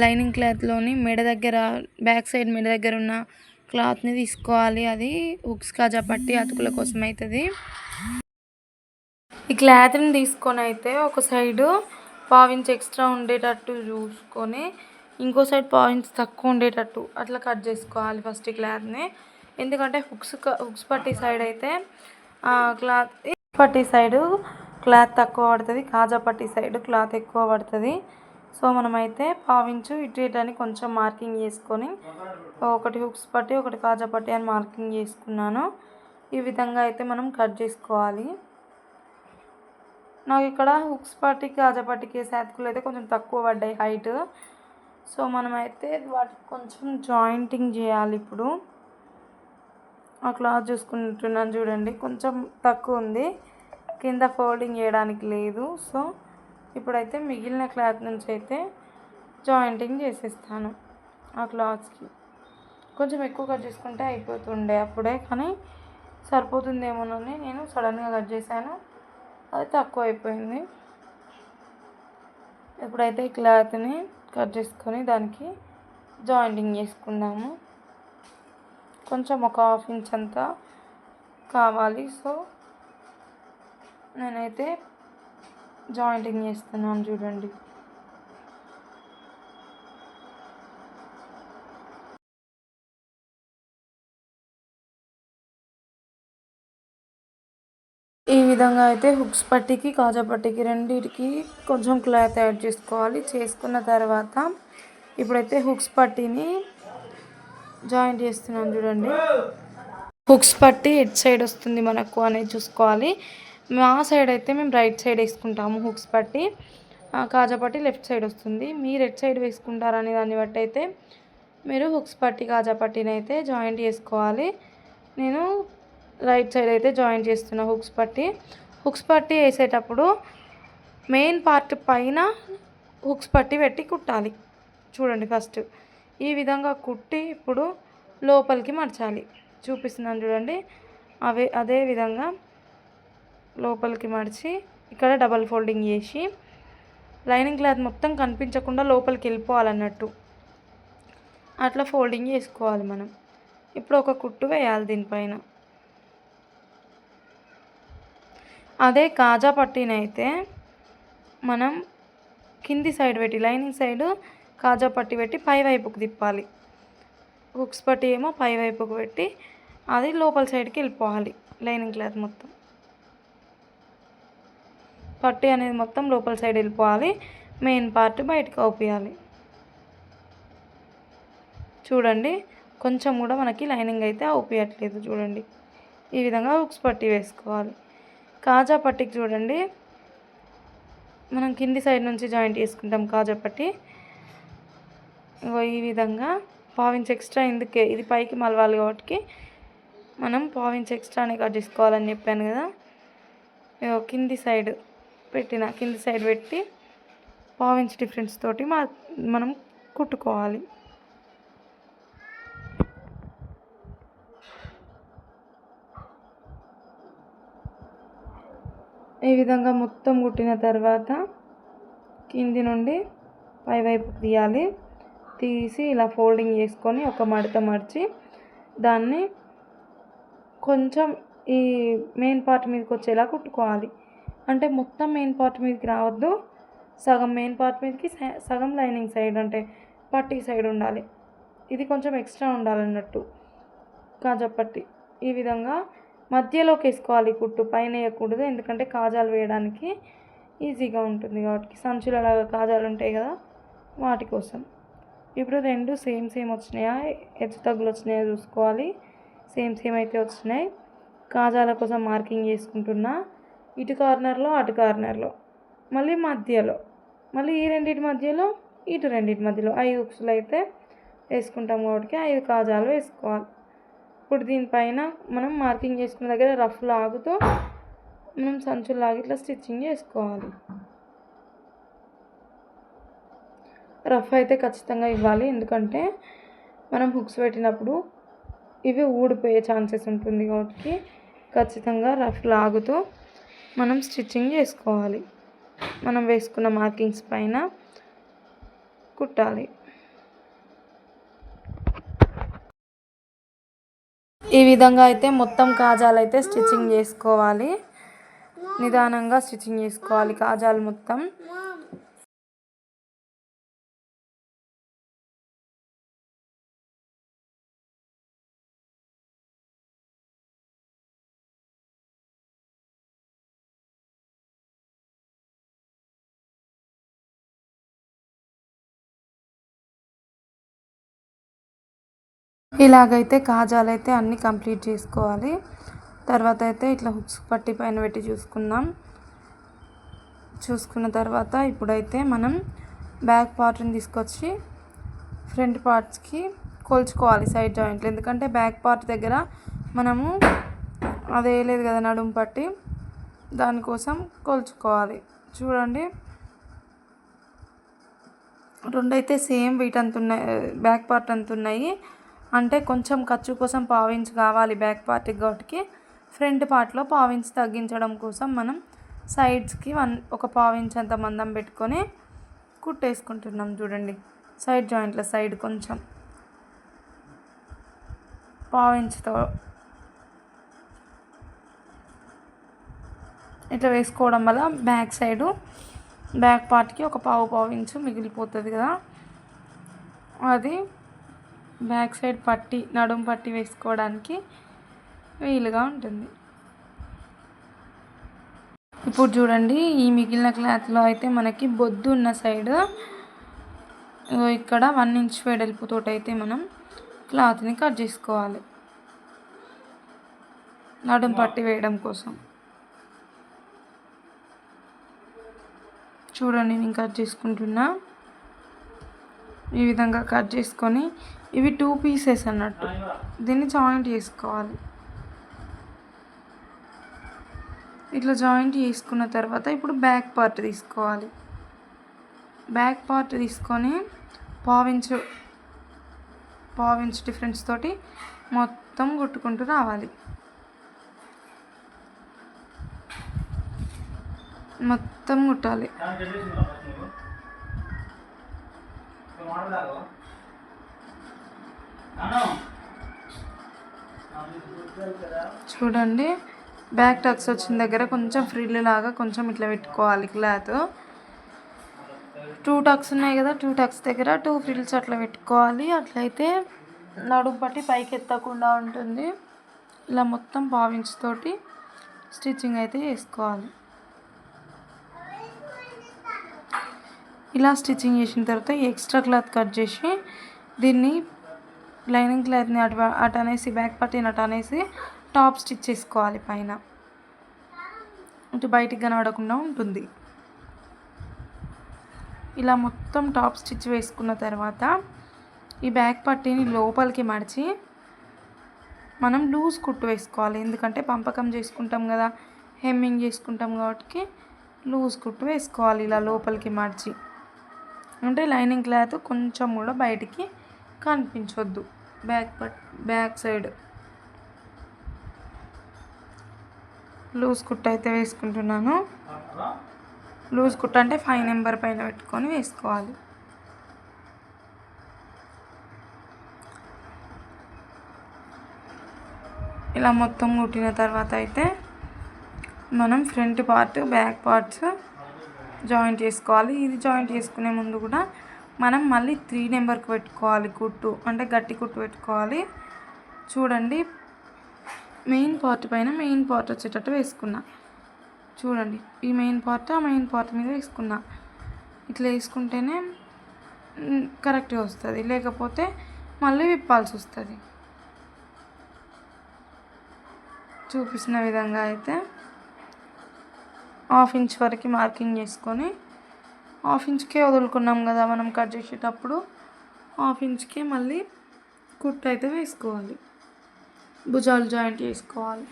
లైనింగ్ క్లాత్లోని బ్యాక్ సైడ్ మెడ దగ్గర ఉన్న క్లాత్ని తీసుకోవాలి. అది హుక్స్ కాజా పట్టి అతుకుల కోసం అవుతుంది. ఈ క్లాత్ని తీసుకొని అయితే ఒక సైడు 1/2 ఇంచ్ ఎక్స్ట్రా ఉండేటట్టు చూసుకొని ఇంకో సైడ్ 1/2 ఇంచ్ తక్కువ ఉండేటట్టు అట్లా కట్ చేసుకోవాలి ఫస్ట్ ఈ క్లాత్ని. ఎందుకంటే హుక్స్ పట్టి సైడ్ అయితే పట్టి సైడు క్లాత్ తక్కువ పడుతుంది, కాజా పట్టి సైడ్ క్లాత్ ఎక్కువ పడుతుంది. సో మనమైతే 1/2 ఇంచు ఇటు కొంచెం మార్కింగ్ చేసుకొని ఒకటి హుక్స్ పట్టి ఒకటి కాజా పట్టి అని మార్కింగ్ చేసుకున్నాను. ఈ విధంగా అయితే మనం కట్ చేసుకోవాలి. నాకు ఇక్కడ హుక్స్ పట్టి కాజా పట్టికి అతుకులు అయితే కొంచెం తక్కువ పడ్డాయి హైట్. సో మనమైతే వాటికి కొంచెం జాయింటింగ్ చేయాలి. ఇప్పుడు ఆ క్లాత్ చూసుకుంటున్నాను చూడండి, కొంచెం తక్కువ ఉంది, కింద ఫోల్డింగ్ చేయడానికి లేదు. సో ఇప్పుడైతే మిగిలిన క్లాత్ నుంచి అయితే జాయింటింగ్ చేసేస్తాను. ఆ క్లాత్స్కి కొంచెం ఎక్కువ కట్ చేసుకుంటే అయిపోతుండే అప్పుడే, కానీ సరిపోతుందేమోనని నేను సడన్గా కట్ చేశాను, అది తక్కువ అయిపోయింది. ఇప్పుడైతే ఈ క్లాత్ని కట్ చేసుకొని దానికి జాయింటింగ్ చేసుకుందాము. కొంచెం ఒక 1/2 ఇంచ్ అంతా కావాలి. సో నేనైతే జాయింటింగ్ చేస్తున్నాను చూడండి. ఈ విధంగా అయితే హుక్స్ పట్టికి కాజా పట్టికి రెండింటికి కొంచెం క్లాత్ యాడ్ చేసుకోవాలి. చేసుకున్న తర్వాత ఇప్పుడైతే హుక్స్ పట్టిని జాయింట్ చేస్తున్నాను చూడండి. హుక్స్ పట్టి ఎడ్ సైడ్ వస్తుంది మనకు అనేది చూసుకోవాలి. మా సైడ్ అయితే మేము రైట్ సైడ్ వేసుకుంటాము హుక్స్ పట్టి, కాజా పట్టి లెఫ్ట్ సైడ్ వస్తుంది. మీరు ఎడ్ సైడ్ వేసుకుంటారనే దాన్ని బట్టి అయితే మీరు హుక్స్ పట్టి కాజా పట్టీని అయితే జాయింట్ చేసుకోవాలి. నేను రైట్ సైడ్ అయితే జాయింట్ చేస్తున్నా హుక్స్ పట్టి వేసేటప్పుడు మెయిన్ పార్ట్ పైన హుక్స్ పట్టి పెట్టి కుట్టాలి. చూడండి ఫస్ట్ ఈ విధంగా కుట్టి ఇప్పుడు లోపలికి మడచాలి. చూపిస్తున్నాను చూడండి. అదే విధంగా లోపలికి మడిచి ఇక్కడ డబల్ ఫోల్డింగ్ చేసి లైనింగ్ క్లాత్ మొత్తం కనిపించకుండా లోపలికి వెళ్ళిపోవాలన్నట్టు అట్లా ఫోల్డింగ్ చేసుకోవాలి మనం. ఇప్పుడు ఒక కుట్టు వేయాలి దీనిపైన. అదే కాజా పట్టీనైతే మనం కింది సైడ్ పెట్టి లైనింగ్ సైడ్ కాజా పట్టి పెట్టి పై వైపుకు తిప్పాలి. హుక్స్ పట్టి ఏమో పై వైపుకు పెట్టి అది లోపల సైడ్కి వెళ్ళిపోవాలి. లైనింగ్ క్లాత్ మొత్తం పట్టి అనేది మొత్తం లోపల సైడ్ వెళ్ళిపోవాలి. మెయిన్ పార్ట్ బయటకు అవుపియాలి. చూడండి కొంచెం కూడా మనకి లైనింగ్ అయితే అవుపియట్లేదు. చూడండి ఈ విధంగా హుక్స్ పట్టి వేసుకోవాలి. కాజా పట్టికి చూడండి మనం కింది సైడ్ నుంచి జాయింట్ చేసుకుంటాం. కాజా పట్టి ఈ విధంగా పావించ్ ఎక్స్ట్రా ఎందుకే ఇది పైకి మలవాలి కాబట్టి మనం పావించ్ ఎక్స్ట్రానే కట్ చేసుకోవాలని చెప్పాను కదా. కింది సైడ్ పెట్టి పావించ్ డిఫరెన్స్ తోటి మనం కుట్టుకోవాలి. ఈ విధంగా మొత్తం కుట్టిన తర్వాత కింది నుండి పై వైపుకి తీసి ఇలా ఫోల్డింగ్ చేసుకొని ఒక మడత మడిచి దాన్ని కొంచెం ఈ మెయిన్ పార్ట్ మీదకి వచ్చేలా కుట్టుకోవాలి. అంటే మొత్తం మెయిన్ పార్ట్ మీదకి రావద్దు. సగం మెయిన్ పార్ట్ మీదకి సగం లైనింగ్ సైడ్ అంటే పట్టీ సైడ్ ఉండాలి. ఇది కొంచెం ఎక్స్ట్రా ఉండాలన్నట్టు కాజా పట్టి. ఈ విధంగా మధ్యలోకి వేసుకోవాలి కుట్టు, పైన వేయకూడదు. ఎందుకంటే కాజాలు వేయడానికి ఈజీగా ఉంటుంది కాబట్టి. సంచులలాగా కాజాలు ఉంటాయి కదా వాటి కోసం. ఇప్పుడు రెండు సేమ్ వచ్చినాయా, హెచ్చు తగ్గులు వచ్చినాయో చూసుకోవాలి. సేమ్ అయితే వచ్చినాయి. కాజాల కోసం మార్కింగ్ చేసుకుంటున్నా. ఇటు కార్నర్లో అటు కార్నర్లో మళ్ళీ మధ్యలో మళ్ళీ ఈ రెండింటి మధ్యలో ఇటు రెండింటి మధ్యలో 5 హుక్స్లు అయితే వేసుకుంటాం కాబట్టి 5 కాజాలు వేసుకోవాలి. ఇప్పుడు దీనిపైన మనం మార్కింగ్ చేసుకున్న దగ్గర రఫ్ లాగుతూ మనం సంచులాగా ఇట్లా స్టిచ్చింగ్ చేసుకోవాలి. రఫ్ అయితే ఖచ్చితంగా ఇవ్వాలి. ఎందుకంటే మనం హుక్స్ పెట్టినప్పుడు ఇవి ఊడిపోయే ఛాన్సెస్ ఉంటుంది కాబట్టి ఖచ్చితంగా రఫ్ లాగుతూ మనం స్టిచ్చింగ్ చేసుకోవాలి. మనం వేసుకున్న మార్కింగ్స్ పైన కుట్టాలి. ఈ విధంగా అయితే మొత్తం కాజాలు అయితే స్టిచ్చింగ్ చేసుకోవాలి. నిదానంగా స్టిచ్చింగ్ చేసుకోవాలి కాజాలు మొత్తం. ఇలాగైతే కాజాలు అయితే అన్నీ కంప్లీట్ చేసుకోవాలి. తర్వాత అయితే ఇట్లా హుక్స్ పట్టి పైన పెట్టి చూసుకున్న తర్వాత ఇప్పుడైతే మనం బ్యాక్ పార్ట్ని తీసుకొచ్చి ఫ్రంట్ పార్ట్స్కి కొలుచుకోవాలి సైడ్ జాయింట్లు. ఎందుకంటే బ్యాక్ పార్ట్ దగ్గర మనము అది వేయలేదు కదా నడుము పట్టి, దానికోసం కొలుచుకోవాలి. చూడండి రెండు అయితే సేమ్ వెయిట్ అంత ఉన్నాయి, బ్యాక్ పార్ట్ అంత ఉన్నాయి. అంటే కొంచెం ఖర్చు కోసం పావించి కావాలి బ్యాక్ పార్ట్కి కాబట్టి ఫ్రంట్ పార్ట్లో పావించి తగ్గించడం కోసం మనం సైడ్స్కి ఒక పావించి అంత మందం పెట్టుకొని కుట్టేసుకుంటున్నాం. చూడండి సైడ్ జాయింట్ల సైడ్ కొంచెం పావించితో ఇట్లా వేసుకోవడం వల్ల బ్యాక్ పార్ట్కి ఒక పావించు మిగిలిపోతుంది కదా, అది బ్యాక్ సైడ్ పట్టి నడుము పట్టి వేసుకోవడానికి వీలుగా ఉంటుంది. ఇప్పుడు చూడండి ఈ మిగిలిన క్లాత్లో అయితే మనకి బొద్దు ఉన్న సైడ్ ఇక్కడ 1 ఇంచ్ వెడల్పుతో అయితే మనం క్లాత్ని కట్ చేసుకోవాలి నడుము పట్టి వేయడం కోసం. చూడండి నేను కట్ చేసుకుంటున్నా. ఈ విధంగా కట్ చేసుకొని ఇవి 2 పీసెస్ అన్నట్టు. దీన్ని జాయింట్ చేసుకోవాలి. ఇట్లా జాయింట్ చేసుకున్న తర్వాత ఇప్పుడు బ్యాక్ పార్ట్ తీసుకోవాలి. బ్యాక్ పార్ట్ తీసుకొని పావించు డిఫరెన్స్ తోటి మొత్తం కుట్టుకుంటూ రావాలి. మొత్తం కుట్టాలి. చూడండి, బ్యాక్ టక్స్ వచ్చిన దగ్గర కొంచెం ఫ్రిల్ లాగా కొంచెం ఇట్లా పెట్టుకోవాలి క్లాత్. 2 టక్స్ ఉన్నాయి కదా, 2 టక్స్ దగ్గర 2 ఫ్రిల్స్ అట్లా పెట్టుకోవాలి. అట్లయితే నడుము పట్టి పైకి ఎత్తకుండా ఉంటుంది. ఇలా మొత్తం పావించుతోటి స్టిచ్చింగ్ అయితే చేసుకోవాలి. ఇలా స్టిచ్చింగ్ చేసిన తర్వాత ఎక్స్ట్రా క్లాత్ కట్ చేసి దీన్ని లైనింగ్ క్లాత్ని అటు అనేసి బ్యాక్ పట్టిని అటు అనేసి టాప్ స్టిచ్ చేసుకోవాలి. పైన ఇటు బయటికి కనబడకుండా ఉంటుంది. ఇలా మొత్తం టాప్ స్టిచ్ వేసుకున్న తర్వాత ఈ బ్యాక్ పట్టీని లోపలికి మడిచి మనం లూజ్ కుట్టు వేసుకోవాలి. ఎందుకంటే పంపకం చేసుకుంటాం కదా, హెమ్మింగ్ చేసుకుంటాం కాబట్టి లూజ్ కుట్టు వేసుకోవాలి. ఇలా లోపలికి మడిచి, అంటే లైనింగ్ క్లాత్ కొంచెం కూడా బయటికి కనిపించొద్దు. బ్యాక్ సైడ్ లూజ్ కుట్టు అయితే వేసుకుంటున్నాను. లూజ్ కుట్టు అంటే 5 నెంబర్ పైన పెట్టుకొని వేసుకోవాలి. ఇలా మొత్తం కుట్టిన తర్వాత అయితే మనం front part back parts joint చేసుకోవాలి. ఇది జాయింట్ చేసుకునే ముందు కూడా మనం మళ్ళీ 3 నెంబర్కి పెట్టుకోవాలి కుట్టు, అంటే గట్టి కుట్టు పెట్టుకోవాలి. చూడండి, మెయిన్ పార్ట్ పైన మెయిన్ పార్ట్ వచ్చేటట్టు వేసుకున్నా. చూడండి, ఈ మెయిన్ పార్ట్ ఆ మెయిన్ పార్ట్ మీద వేసుకున్నా. ఇట్లా వేసుకుంటేనే కరెక్ట్గా వస్తుంది, లేకపోతే మళ్ళీ విప్పాల్సి వస్తుంది. చూపిస్తున్న విధంగా అయితే 1/2 ఇంచ్ వరకు మార్కింగ్ చేసుకొని 1/2 ఇంచ్కే వదులుకున్నాం కదా మనం కట్ చేసేటప్పుడు, 1/2 ఇంచ్కే మళ్ళీ కుట్టు అయితే వేసుకోవాలి. భుజాలు జాయింట్ చేసుకోవాలి.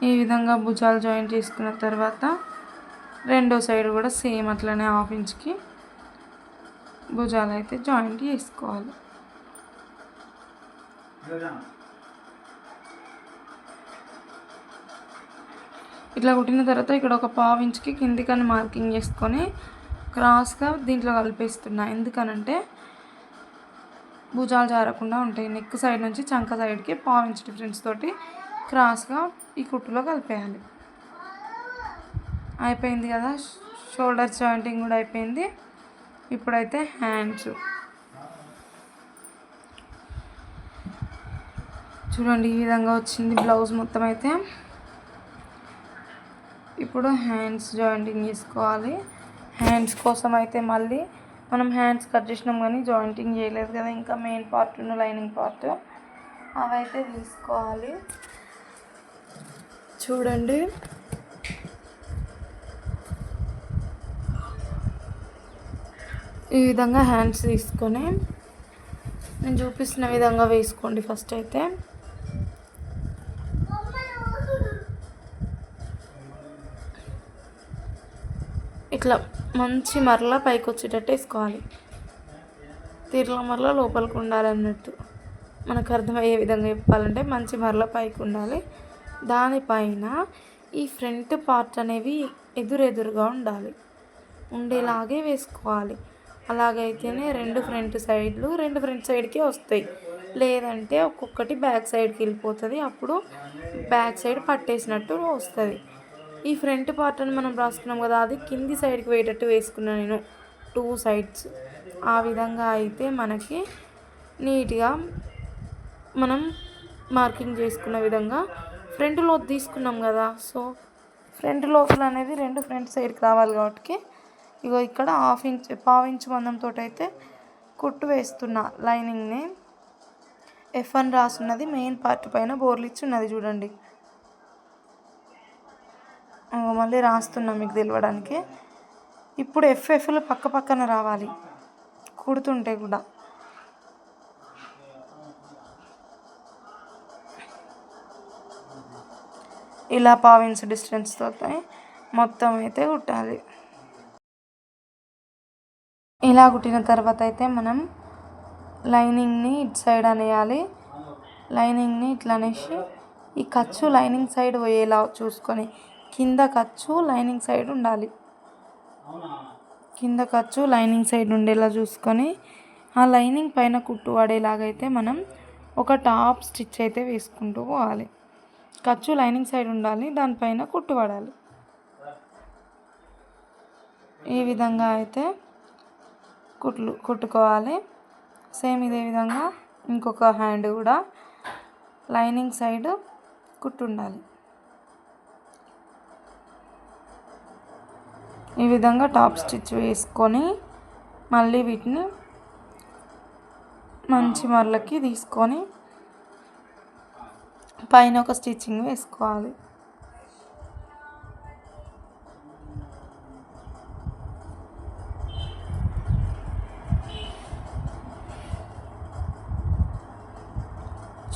ఈ విధంగా భుజాలు జాయింట్ చేసుకున్న తర్వాత రెండో సైడ్ కూడా సేమ్ అట్లనే 1/2 ఇంచ్కి భుజాలు అయితే జాయింట్ చేసుకోవాలి. ఇట్లా కుట్టిన తర్వాత ఇక్కడ ఒక 1/2 ఇంచ్కి కిందికని మార్కింగ్ చేసుకొని క్రాస్గా దీంట్లో కలిపేస్తున్నా. ఎందుకనంటే భుజాలు జారకుండా ఉంటాయి. నెక్ సైడ్ నుంచి చంక సైడ్కి 1/2 ఇంచ్ డిఫరెన్స్ తోటి క్రాస్గా ఈ కుట్టులో కలిపేయాలి. అయిపోయింది కదా, షోల్డర్ జాయింటింగ్ కూడా అయిపోయింది. ఇప్పుడైతే హ్యాండ్స్ చూడండి, ఈ విధంగా వచ్చింది బ్లౌజ్ మొత్తం అయితే. ఇప్పుడు హ్యాండ్స్ జాయింటింగ్ చేసుకోవాలి. హ్యాండ్స్ కోసం అయితే మళ్ళీ మనం హ్యాండ్స్ కట్ చేసినాం కానీ జాయింటింగ్ చేయలేదు కదా, ఇంకా మెయిన్ పార్ట్ లైనింగ్ పార్ట్ అవైతే తీసుకోవాలి. చూడండి, ఈ విధంగా హ్యాండ్స్ తీసుకొని నేను చూపిస్తున్న విధంగా వేసుకోండి. ఫస్ట్ అయితే ఇట్లా మంచి మరలా పైకి వచ్చేటట్టు వేసుకోవాలి. తీర్ల మరలా లోపలికి ఉండాలన్నట్టు మనకు అర్థమయ్యే విధంగా చెప్పాలంటే మంచి మరలా పైకి ఉండాలి. దానిపైన ఈ ఫ్రంట్ పార్ట్ అనేవి ఎదురెదురుగా ఉండాలి, ఉండేలాగే వేసుకోవాలి. అలాగైతేనే రెండు ఫ్రంట్ సైడ్కి వస్తాయి. లేదంటే ఒక్కొక్కటి బ్యాక్ సైడ్కి వెళ్ళిపోతుంది. అప్పుడు బ్యాక్ సైడ్ పట్టేసినట్టు వస్తుంది. ఈ ఫ్రంట్ పార్ట్ అని మనం రాసుకున్నాం కదా, అది కింది సైడ్కి పోయేటట్టు వేసుకున్నాను నేను 2 సైడ్స్. ఆ విధంగా అయితే మనకి నీట్గా మనం మార్కింగ్ చేసుకున్న విధంగా ఫ్రంట్ లోతు తీసుకున్నాం కదా. సో ఫ్రంట్ లోతులు అనేది రెండు ఫ్రంట్ సైడ్కి రావాలి కాబట్టి ఇగో ఇక్కడ 1/2 ఇంచ్ మందంతో అయితే కుట్టు వేస్తున్నా. లైనింగ్ని F1 రాసున్నది మెయిన్ పార్ట్ పైన బోర్లు ఇచ్చి ఉన్నది చూడండి. మళ్ళీ రాస్తున్నా మీకు తెలవడానికి. ఇప్పుడు ఎఫ్ఎఫ్లు పక్క పక్కన రావాలి కుడుతుంటే కూడా. ఇలా పావించ్ డిస్టెన్స్తో మొత్తం అయితే కుట్టాలి. ఇలా కుట్టిన తర్వాత అయితే మనం లైనింగ్ని ఇటు సైడ్ అనేయాలి. లైనింగ్ని ఇట్లా అనేసి ఈ ఖర్చు లైనింగ్ సైడ్ పోయేలా చూసుకొని, కింద ఖర్చు లైనింగ్ సైడ్ ఉండాలి. కింద ఖర్చు లైనింగ్ సైడ్ ఉండేలా చూసుకొని ఆ లైనింగ్ పైన కుట్టు పడేలాగైతే మనం ఒక టాప్ స్టిచ్ అయితే వేసుకుంటూ పోవాలి. ఖర్చు లైనింగ్ సైడ్ ఉండాలి, దానిపైన కుట్టు పడాలి. ఈ విధంగా అయితే కుట్టుకోవాలి. సేమ్ ఇదే విధంగా ఇంకొక హ్యాండ్ కూడా లైనింగ్ సైడ్ కుట్టు ఉండాలి. ఈ విధంగా టాప్ స్టిచ్ వేసుకొని మళ్ళీ వీటిని మంచి మరలకి తీసుకొని పైన ఒక స్టిచ్చింగ్ వేసుకోవాలి.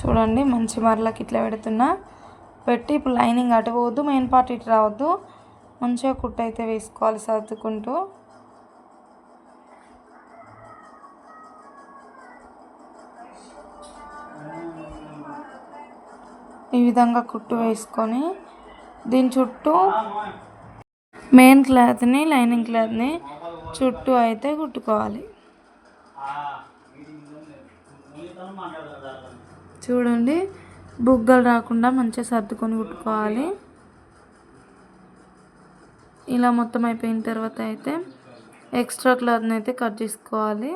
చూడండి మంచి మరలకి ఇట్లా పెట్టి ఇప్పుడు లైనింగ్ అటు పోవద్దు, మెయిన్ పార్ట్ ఇటు రావద్దు, మంచిగా కుట్టు అయితే వేసుకోవాలి సర్దుకుంటూ. ఈ విధంగా కుట్టు వేసుకొని దీని చుట్టూ మెయిన్ క్లాత్ని లైనింగ్ క్లాత్ని చుట్టూ అయితే కుట్టుకోవాలి. చూడండి బుగ్గలు రాకుండా మంచిగా సర్దుకొని కుట్టుకోవాలి. ఇలా మొత్తం అయిపోయిన తర్వాత అయితే ఎక్స్ట్రా క్లాత్ని అయితే కట్ చేసుకోవాలి.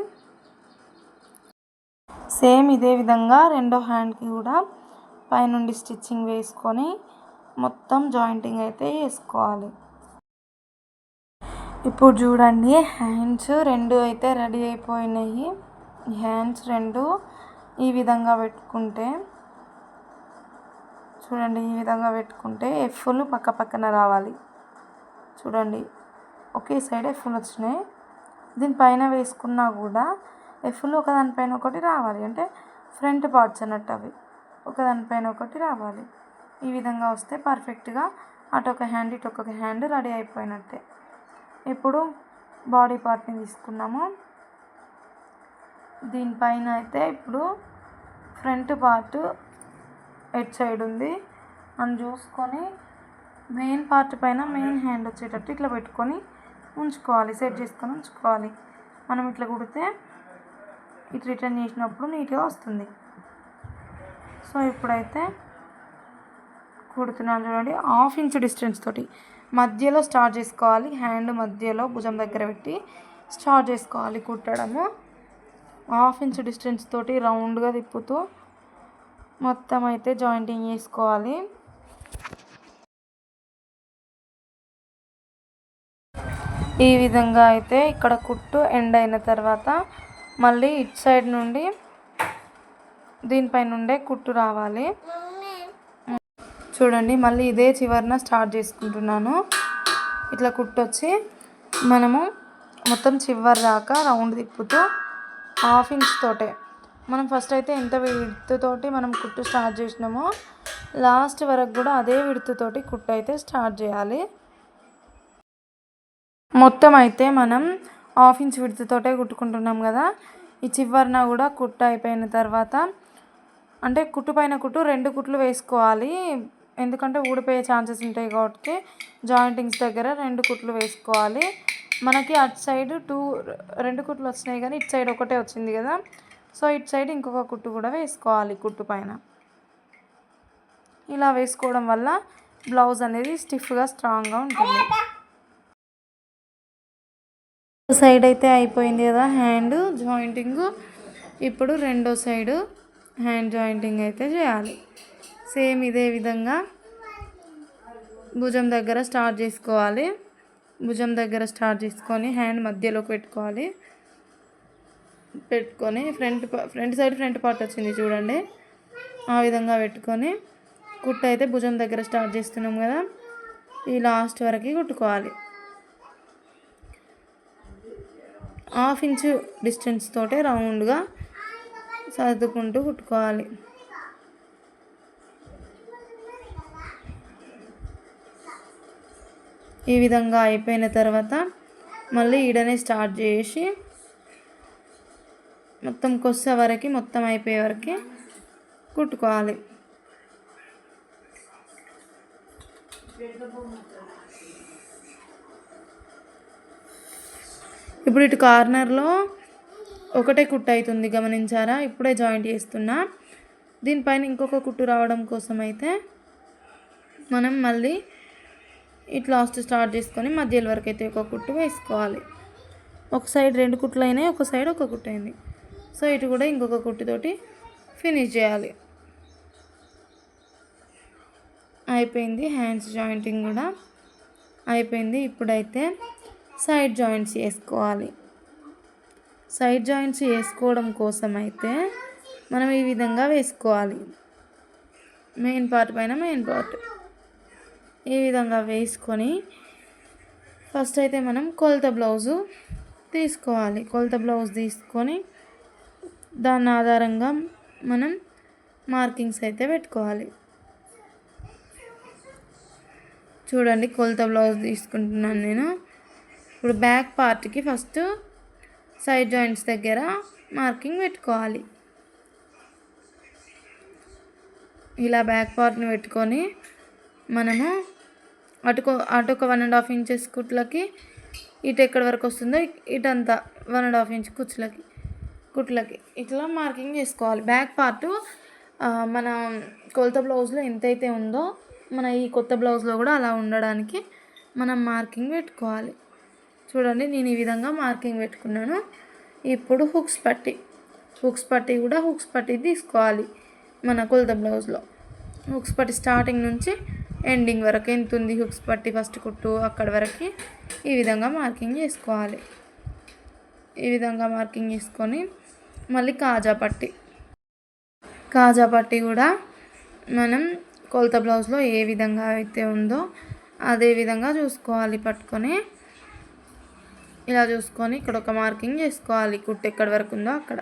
సేమ్ ఇదే విధంగా రెండో హ్యాండ్కి కూడా పైనుండి స్టిచ్చింగ్ వేసుకొని మొత్తం జాయింటింగ్ అయితే వేసుకోవాలి. ఇప్పుడు చూడండి హ్యాండ్స్ రెండు అయితే రెడీ అయిపోయినాయి. హ్యాండ్స్ రెండు ఈ విధంగా పెట్టుకుంటే చూడండి, ఈ విధంగా పెట్టుకుంటే ఎఫ్లు పక్క పక్కన రావాలి. చూడండి ఒకే సైడ్ ఎఫ్లు వచ్చినాయి. దీనిపైన వేసుకున్నా కూడా ఎఫ్లు ఒకదానిపైన ఒకటి రావాలి, అంటే ఫ్రంట్ పార్ట్స్ అన్నట్టు అవి ఒకదానిపైన ఒకటి రావాలి. ఈ విధంగా వస్తే పర్ఫెక్ట్గా అటు ఒక హ్యాండ్ ఇటు ఒక హ్యాండ్ రెడీ అయిపోయినట్టే. ఇప్పుడు బాడీ పార్ట్ని తీసుకున్నాము. దీనిపైన అయితే ఇప్పుడు ఫ్రంట్ పార్ట్ ఎట్ సైడ్ ఉంది అని చూసుకొని మెయిన్ పార్ట్ పైన మెయిన్ హ్యాండ్ వచ్చేటట్టు ఇట్లా పెట్టుకొని ఉంచుకోవాలి, సెట్ చేసుకొని ఉంచుకోవాలి. మనం ఇట్లా కుడితే ఇటు రిటర్న్ చేసినప్పుడు నీట్గా వస్తుంది. సో ఇప్పుడైతే కుడుతున్నాను చూడండి. 1/2 ఇంచ్ డిస్టెన్స్ తోటి మధ్యలో స్టార్ట్ చేసుకోవాలి. హ్యాండ్ మధ్యలో భుజం దగ్గర పెట్టి స్టార్ట్ చేసుకోవాలి కుట్టడము. 1/2 ఇంచ్ డిస్టెన్స్ తోటి రౌండ్గా తిప్పుతూ మొత్తం అయితే జాయింటింగ్ చేసుకోవాలి. ఈ విధంగా అయితే ఇక్కడ కుట్టు ఎండ్ అయిన తర్వాత మళ్ళీ ఇటు సైడ్ నుండి దీనిపై నుండే కుట్టు రావాలి. చూడండి మళ్ళీ ఇదే చివరన స్టార్ట్ చేసుకుంటున్నాను. ఇట్లా కుట్టు వచ్చి మనము మొత్తం చివరి దాకా రౌండ్ తిప్పుతూ 1/2 ఇంచ్ తోటే మనం ఫస్ట్ అయితే ఎంత విడ్త్ తోటి మనం కుట్టు స్టార్ట్ చేసినామో లాస్ట్ వరకు కూడా అదే విడ్త్ తోటి కుట్టు అయితే స్టార్ట్ చేయాలి. మొత్తం అయితే మనం 1/2 ఇంచ్ విడ్త్ తోటే కుట్టుకుంటున్నాం కదా. ఈ చివరన కూడా కుట్టు అయిపోయిన తర్వాత అంటే కుట్టు పైన కుట్టు 2 కుట్లు వేసుకోవాలి, ఎందుకంటే ఊడిపోయే ఛాన్సెస్ ఉంటాయి కాబట్టి జాయింటింగ్స్ దగ్గర 2 కుట్లు వేసుకోవాలి. మనకి అటు సైడ్ 2 కుట్లు వచ్చినాయి కానీ ఇటు సైడ్ ఒకటే వచ్చింది కదా, సో ఇటు సైడ్ ఇంకొక కుట్టు కూడా వేసుకోవాలి కుట్టు పైన. ఇలా వేసుకోవడం వల్ల బ్లౌజ్ అనేది స్టిఫ్గా స్ట్రాంగ్గా ఉంటుంది. సైడ్ అయితే అయిపోయింది కదా హ్యాండ్ జాయింటింగ్. ఇప్పుడు రెండో సైడు హ్యాండ్ జాయింటింగ్ అయితే చేయాలి. సేమ్ ఇదే విధంగా భుజం దగ్గర స్టార్ట్ చేసుకోవాలి. భుజం దగ్గర స్టార్ట్ చేసుకొని హ్యాండ్ మధ్యలోకి పెట్టుకొని ఫ్రంట్ సైడ్ ఫ్రంట్ పార్ట్ వచ్చింది చూడండి, ఆ విధంగా పెట్టుకొని కుట్టు అయితే భుజం దగ్గర స్టార్ట్ చేస్తున్నాం కదా, ఈ లాస్ట్ వరకు కుట్టుకోవాలి. 1/2 ఇంచు డిస్టెన్స్ తోటే రౌండ్గా సర్దుకుంటూ కుట్టుకోవాలి. ఈ విధంగా అయిపోయిన తర్వాత మళ్ళీ ఈడనే స్టార్ట్ చేసి మొత్తం కొస్స వరకు మొత్తం అయిపోయే వరకు కుట్టుకోవాలి. ఇప్పుడు ఇటు కార్నర్లో ఒకటే కుట్టు అవుతుంది, గమనించారా? ఇప్పుడే జాయింట్ చేస్తున్నా. దీనిపైన ఇంకొక కుట్టు రావడం కోసం అయితే మనం మళ్ళీ ఇటు లాస్ట్ స్టార్ట్ చేసుకొని మధ్యలో వరకు అయితే ఒక కుట్టు వేసుకోవాలి. ఒక సైడ్ 2 కుట్లు అయినాయి, ఒక సైడ్ ఒక కుట్టు అయింది. సో ఇటు కూడా ఇంకొక కుట్టుతోటి ఫినిష్ చేయాలి. అయిపోయింది. హ్యాండ్స్ జాయింటింగ్ కూడా అయిపోయింది. ఇప్పుడైతే సైడ్ జాయింట్స్ వేసుకోవాలి. సైడ్ జాయింట్స్ వేసుకోవడం కోసం అయితే మనం ఈ విధంగా వేసుకోవాలి. మెయిన్ పార్ట్ పైన మెయిన్ పార్ట్ ఈ విధంగా వేసుకొని ఫస్ట్ అయితే మనం కొలత బ్లౌజు తీసుకోవాలి. కొలత బ్లౌజ్ తీసుకొని దాని ఆధారంగా మనం మార్కింగ్స్ అయితే పెట్టుకోవాలి. చూడండి, కొలత బ్లౌజ్ తీసుకుంటున్నాను నేను. ఇప్పుడు బ్యాక్ పార్ట్కి ఫస్ట్ సైడ్ జాయింట్స్ దగ్గర మార్కింగ్ పెట్టుకోవాలి. ఇలా బ్యాక్ పార్ట్ని పెట్టుకొని మనము అటు ఒక 1.5 ఇంచెస్ కుట్లకి ఇటు ఎక్కడి వరకు వస్తుందో ఇటంతా 1.5 ఇంచ్ కుట్లకి ఇట్లా మార్కింగ్ చేసుకోవాలి. బ్యాక్ పార్ట్ మన కొలత బ్లౌజ్లో ఎంతైతే ఉందో మన ఈ కొత్త బ్లౌజ్లో కూడా అలా ఉండడానికి మనం మార్కింగ్ పెట్టుకోవాలి. చూడండి, నేను ఈ విధంగా మార్కింగ్ పెట్టుకున్నాను. ఇప్పుడు హుక్స్ పట్టి కూడా హుక్స్ పట్టి తీసుకోవాలి. మన కొలత బ్లౌజ్లో హుక్స్ పట్టి స్టార్టింగ్ నుంచి ఎండింగ్ వరకు ఎంత ఉంది హుక్స్ పట్టి ఫస్ట్ కుట్టు అక్కడి వరకు ఈ విధంగా మార్కింగ్ చేసుకోవాలి. ఈ విధంగా మార్కింగ్ చేసుకొని మళ్ళీ కాజా పట్టి కూడా మనం కొలత బ్లౌజ్లో ఏ విధంగా అయితే ఉందో అదే విధంగా చూసుకోవాలి. పట్టుకొని ఇలా చూసుకొని ఇక్కడ ఒక మార్కింగ్ చేసుకోవాలి. కుట్టు ఎక్కడి వరకు ఉందో అక్కడ.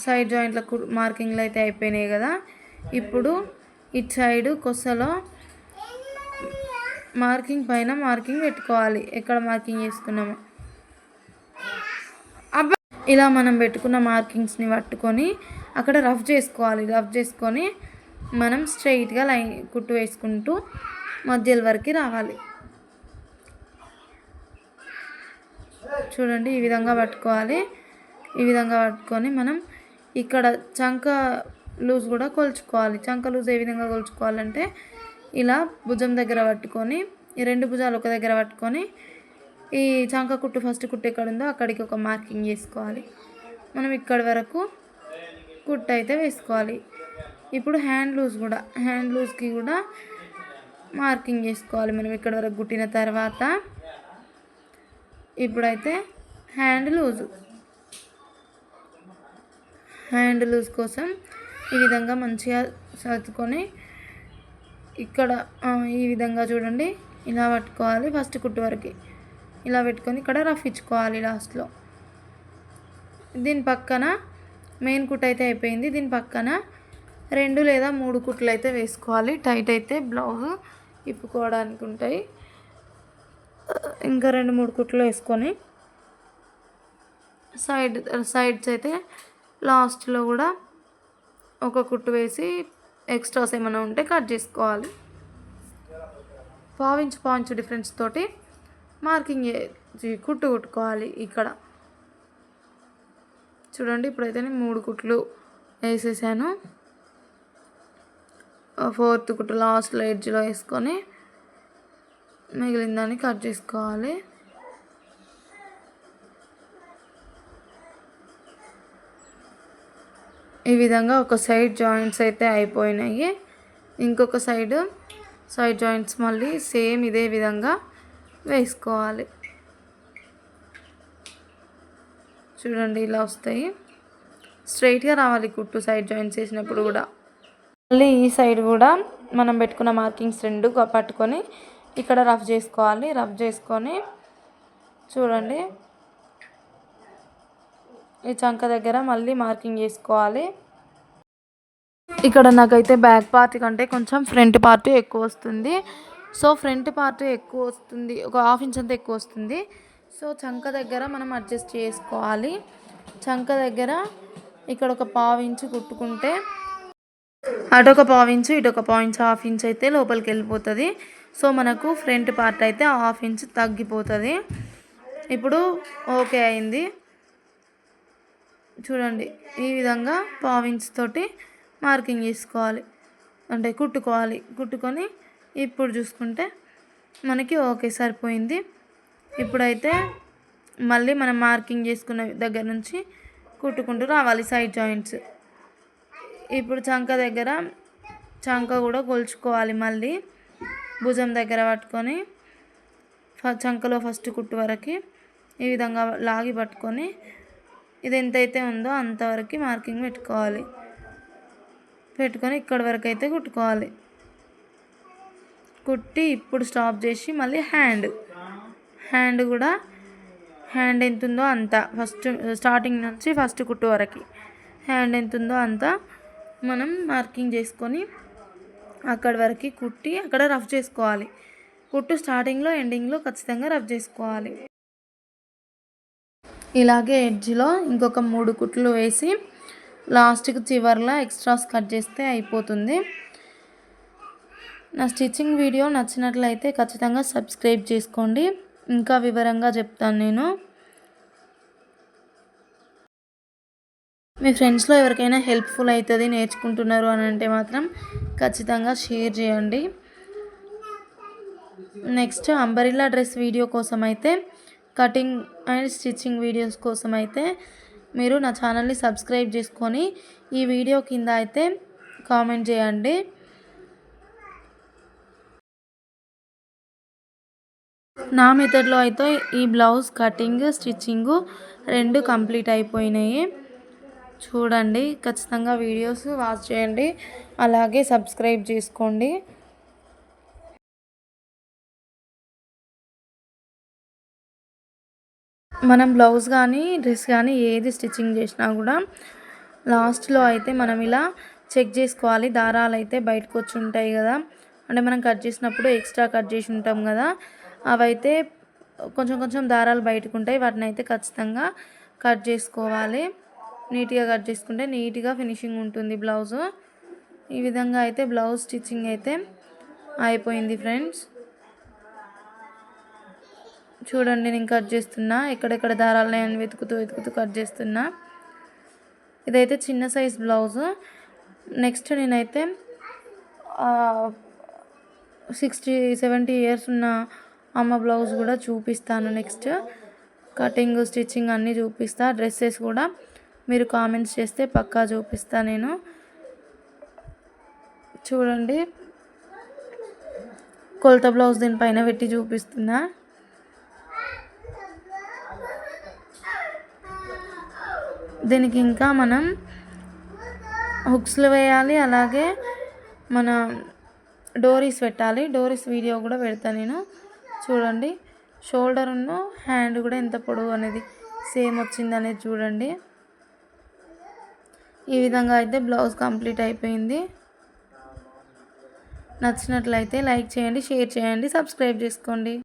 సైడ్ జాయింట్ల మార్కింగ్లు అయితే అయిపోయినాయి కదా. ఇప్పుడు ఇటు సైడు కొసలో మార్కింగ్ పైన మార్కింగ్ పెట్టుకోవాలి. ఎక్కడ మార్కింగ్ చేసుకున్నామో ఇలా మనం పెట్టుకున్న మార్కింగ్స్ని పట్టుకొని అక్కడ రఫ్ చేసుకోవాలి. రఫ్ చేసుకొని మనం స్ట్రైట్గా లైన్ కుట్టు వేసుకుంటూ మధ్యల వరకు రావాలి. చూడండి, ఈ విధంగా పట్టుకోవాలి. ఈ విధంగా పట్టుకొని మనం ఇక్కడ చంక లూజ్ కూడా కొలుచుకోవాలి. చంక లూజ్ ఏ విధంగా కొలుచుకోవాలంటే ఇలా భుజం దగ్గర పట్టుకొని ఈ 2 భుజాలు ఒక దగ్గర పట్టుకొని ఈ చంక కుట్టు ఫస్ట్ కుట్టు ఎక్కడ ఉందో అక్కడికి ఒక మార్కింగ్ చేసుకోవాలి. మనం ఇక్కడి వరకు కుట్టు అయితే వేసుకోవాలి. ఇప్పుడు హ్యాండ్ లూజ్కి కూడా మార్కింగ్ చేసుకోవాలి. మనం ఇక్కడ వరకు కుట్టిన తర్వాత ఇప్పుడైతే హ్యాండ్ లూజ్ కోసం ఈ విధంగా మంచిగా సర్దుకొని ఇక్కడ ఈ విధంగా చూడండి ఇలా పట్టుకోవాలి. ఫస్ట్ కుట్టు వరకు ఇలా పెట్టుకొని ఇక్కడ రఫ్ ఇచ్చుకోవాలి లాస్ట్లో. దీని పక్కన మెయిన్ కుట్టు అయితే అయిపోయింది. దీని పక్కన 2 లేదా 3 కుట్లు అయితే వేసుకోవాలి. టైట్ అయితే బ్లౌజ్ ఇప్పుకోవడానికి ఉంటాయి. ఇంకా 2-3 కుట్లు వేసుకొని సైడ్స్ అయితే లాస్ట్లో కూడా ఒక కుట్టు వేసి ఎక్స్ట్రాస్ ఏమైనా ఉంటే కట్ చేసుకోవాలి. 1/2 ఇంచ్ డిఫరెన్స్ తోటి మార్కింగ్ కుట్టుకోవాలి. ఇక్కడ చూడండి, ఇప్పుడైతే నేను 3 కుట్లు వేసేసాను. 4th కుట్టు లాస్ట్లో ఎడ్జ్లో వేసుకొని మిగిలిన దాన్ని కట్ చేసుకోవాలి. ఈ విధంగా ఒక సైడ్ జాయింట్స్ అయితే అయిపోయినాయి. ఇంకొక సైడ్ జాయింట్స్ మళ్ళీ సేమ్ ఇదే విధంగా వేసుకోవాలి. చూడండి, ఇలా వస్తాయి. స్ట్రైట్గా రావాలి కుట్టు సైడ్ జాయింట్స్ వేసినప్పుడు కూడా. మళ్ళీ ఈ సైడ్ కూడా మనం పెట్టుకున్న మార్కింగ్స్ 2 పట్టుకొని ఇక్కడ రఫ్ చేసుకోవాలి. రఫ్ చేసుకొని చూడండి ఈ చంక దగ్గర మళ్ళీ మార్కింగ్ చేసుకోవాలి. ఇక్కడ నాకైతే బ్యాక్ పార్ట్ కంటే కొంచెం ఫ్రంట్ పార్ట్ ఎక్కువ వస్తుంది. సో ఫ్రంట్ పార్ట్ ఎక్కువ వస్తుంది, ఒక 1/2 ఇంచ్ అంతా ఎక్కువ వస్తుంది. సో చంక దగ్గర మనం అడ్జస్ట్ చేసుకోవాలి. చంక దగ్గర ఇక్కడ ఒక 1/2 ఇంచ్ కుట్టుకుంటే అటొక 1/2 ఇంచ్ ఇటొక 1/2 ఇంచ్ 1/2 ఇంచ్ అయితే లోపలికి వెళ్ళిపోతుంది. సో మనకు ఫ్రంట్ పార్ట్ అయితే 1/2 ఇంచ్ తగ్గిపోతుంది. ఇప్పుడు ఓకే అయింది. చూడండి ఈ విధంగా 1/2 ఇంచ్ తోటి మార్కింగ్ చేసుకోవాలి, అంటే కుట్టుకొని ఇప్పుడు చూసుకుంటే మనకి ఓకే సరిపోయింది. ఇప్పుడైతే మళ్ళీ మనం మార్కింగ్ చేసుకున్న దగ్గర నుంచి కుట్టుకుంటూ రావాలి సైడ్ జాయింట్స్. ఇప్పుడు చంక కూడా కొలుచుకోవాలి. మళ్ళీ భుజం దగ్గర పట్టుకొని చంకలో ఫస్ట్ కుట్టు వరకు ఈ విధంగా లాగి పట్టుకొని ఇది ఎంతైతే ఉందో అంతవరకు మార్కింగ్ పెట్టుకొని ఇక్కడి వరకు అయితే కుట్టుకోవాలి. కుట్టి ఇప్పుడు స్టాప్ చేసి మళ్ళీ హ్యాండ్ కూడా ఎంత ఉందో అంత ఫస్ట్ స్టార్టింగ్ నుంచి ఫస్ట్ కుట్టు వరకు హ్యాండ్ ఎంత ఉందో అంత మనం మార్కింగ్ చేసుకొని అక్కడి వరకు కుట్టి అక్కడ రఫ్ చేసుకోవాలి. కుట్టు స్టార్టింగ్లో ఎండింగ్లో ఖచ్చితంగా రఫ్ చేసుకోవాలి. ఇలాగే ఎడ్జ్లో ఇంకొక 3 కుట్లు వేసి లాస్ట్కి చివర్లో ఎక్స్ట్రాస్ కట్ చేస్తే అయిపోతుంది. నా స్టిచ్చింగ్ వీడియో నచ్చినట్లయితే ఖచ్చితంగా సబ్స్క్రైబ్ చేసుకోండి. ఇంకా వివరంగా చెప్తాను నేను. మీ ఫ్రెండ్స్లో ఎవరికైనా హెల్ప్ఫుల్ అవుతుంది, నేర్చుకుంటున్నారు అని అంటే మాత్రం ఖచ్చితంగా షేర్ చేయండి. నెక్స్ట్ అంబరిల్లా డ్రెస్ వీడియో కోసం అయితే కటింగ్ అండ్ స్టిచ్చింగ్ వీడియోస్ కోసం అయితే మీరు నా ఛానల్ని సబ్స్క్రైబ్ చేసుకొని ఈ వీడియో కింద అయితే కామెంట్ చేయండి. నా మెథడ్లో అయితే ఈ బ్లౌజ్ కటింగ్ స్టిచ్చింగ్ 2 కంప్లీట్ అయిపోయినాయి. చూడండి ఖచ్చితంగా వీడియోస్ వాచ్ చేయండి, అలాగే సబ్స్క్రైబ్ చేసుకోండి. మనం బ్లౌజ్ కానీ డ్రెస్ కానీ ఏది స్టిచ్చింగ్ చేసినా కూడా లాస్ట్లో అయితే మనం ఇలా చెక్ చేసుకోవాలి. దారాలు అయితే బయటకు వచ్చి ఉంటాయి కదా, అంటే మనం కట్ చేసినప్పుడు ఎక్స్ట్రా కట్ చేసి ఉంటాం కదా, అవైతే కొంచెం దారాలు బయటకు ఉంటాయి. వాటిని అయితే ఖచ్చితంగా కట్ చేసుకోవాలి. నీట్గా కట్ చేసుకుంటే నీట్గా ఫినిషింగ్ ఉంటుంది బ్లౌజు. ఈ విధంగా అయితే బ్లౌజ్ స్టిచ్చింగ్ అయితే అయిపోయింది ఫ్రెండ్స్. చూడండి నేను కట్ చేస్తున్నా, ఎక్కడెక్కడ దారాలు నేను వెతుకుతూ కట్ చేస్తున్నా. ఇదైతే చిన్న సైజ్ బ్లౌజు. నెక్స్ట్ నేనైతే 60-70 ఇయర్స్ ఉన్న అమ్మ బ్లౌజ్ కూడా చూపిస్తాను. నెక్స్ట్ కటింగ్ స్టిచ్చింగ్ అన్నీ చూపిస్తా. డ్రెస్సెస్ కూడా మీరు కామెంట్స్ చేస్తే పక్కా చూపిస్తా నేను. చూడండి కొలత బ్లౌజ్ దీనిపైన పెట్టి చూపిస్తున్నా. దీనికి ఇంకా మనం హుక్స్లు వేయాలి, అలాగే మన డోరీస్ పెట్టాలి. డోరీస్ వీడియో కూడా పెడతాను నేను. చూడండి షోల్డర్ ఉన్న హ్యాండ్ కూడా ఎంత పొడవు అనేది సేమ్ వచ్చింది అనేది చూడండి. ఈ విధంగా అయితే బ్లౌజ్ కంప్లీట్ అయిపోయింది. నచ్చినట్లయితే లైక్ చేయండి, షేర్ చేయండి, సబ్స్క్రైబ్ చేసుకోండి.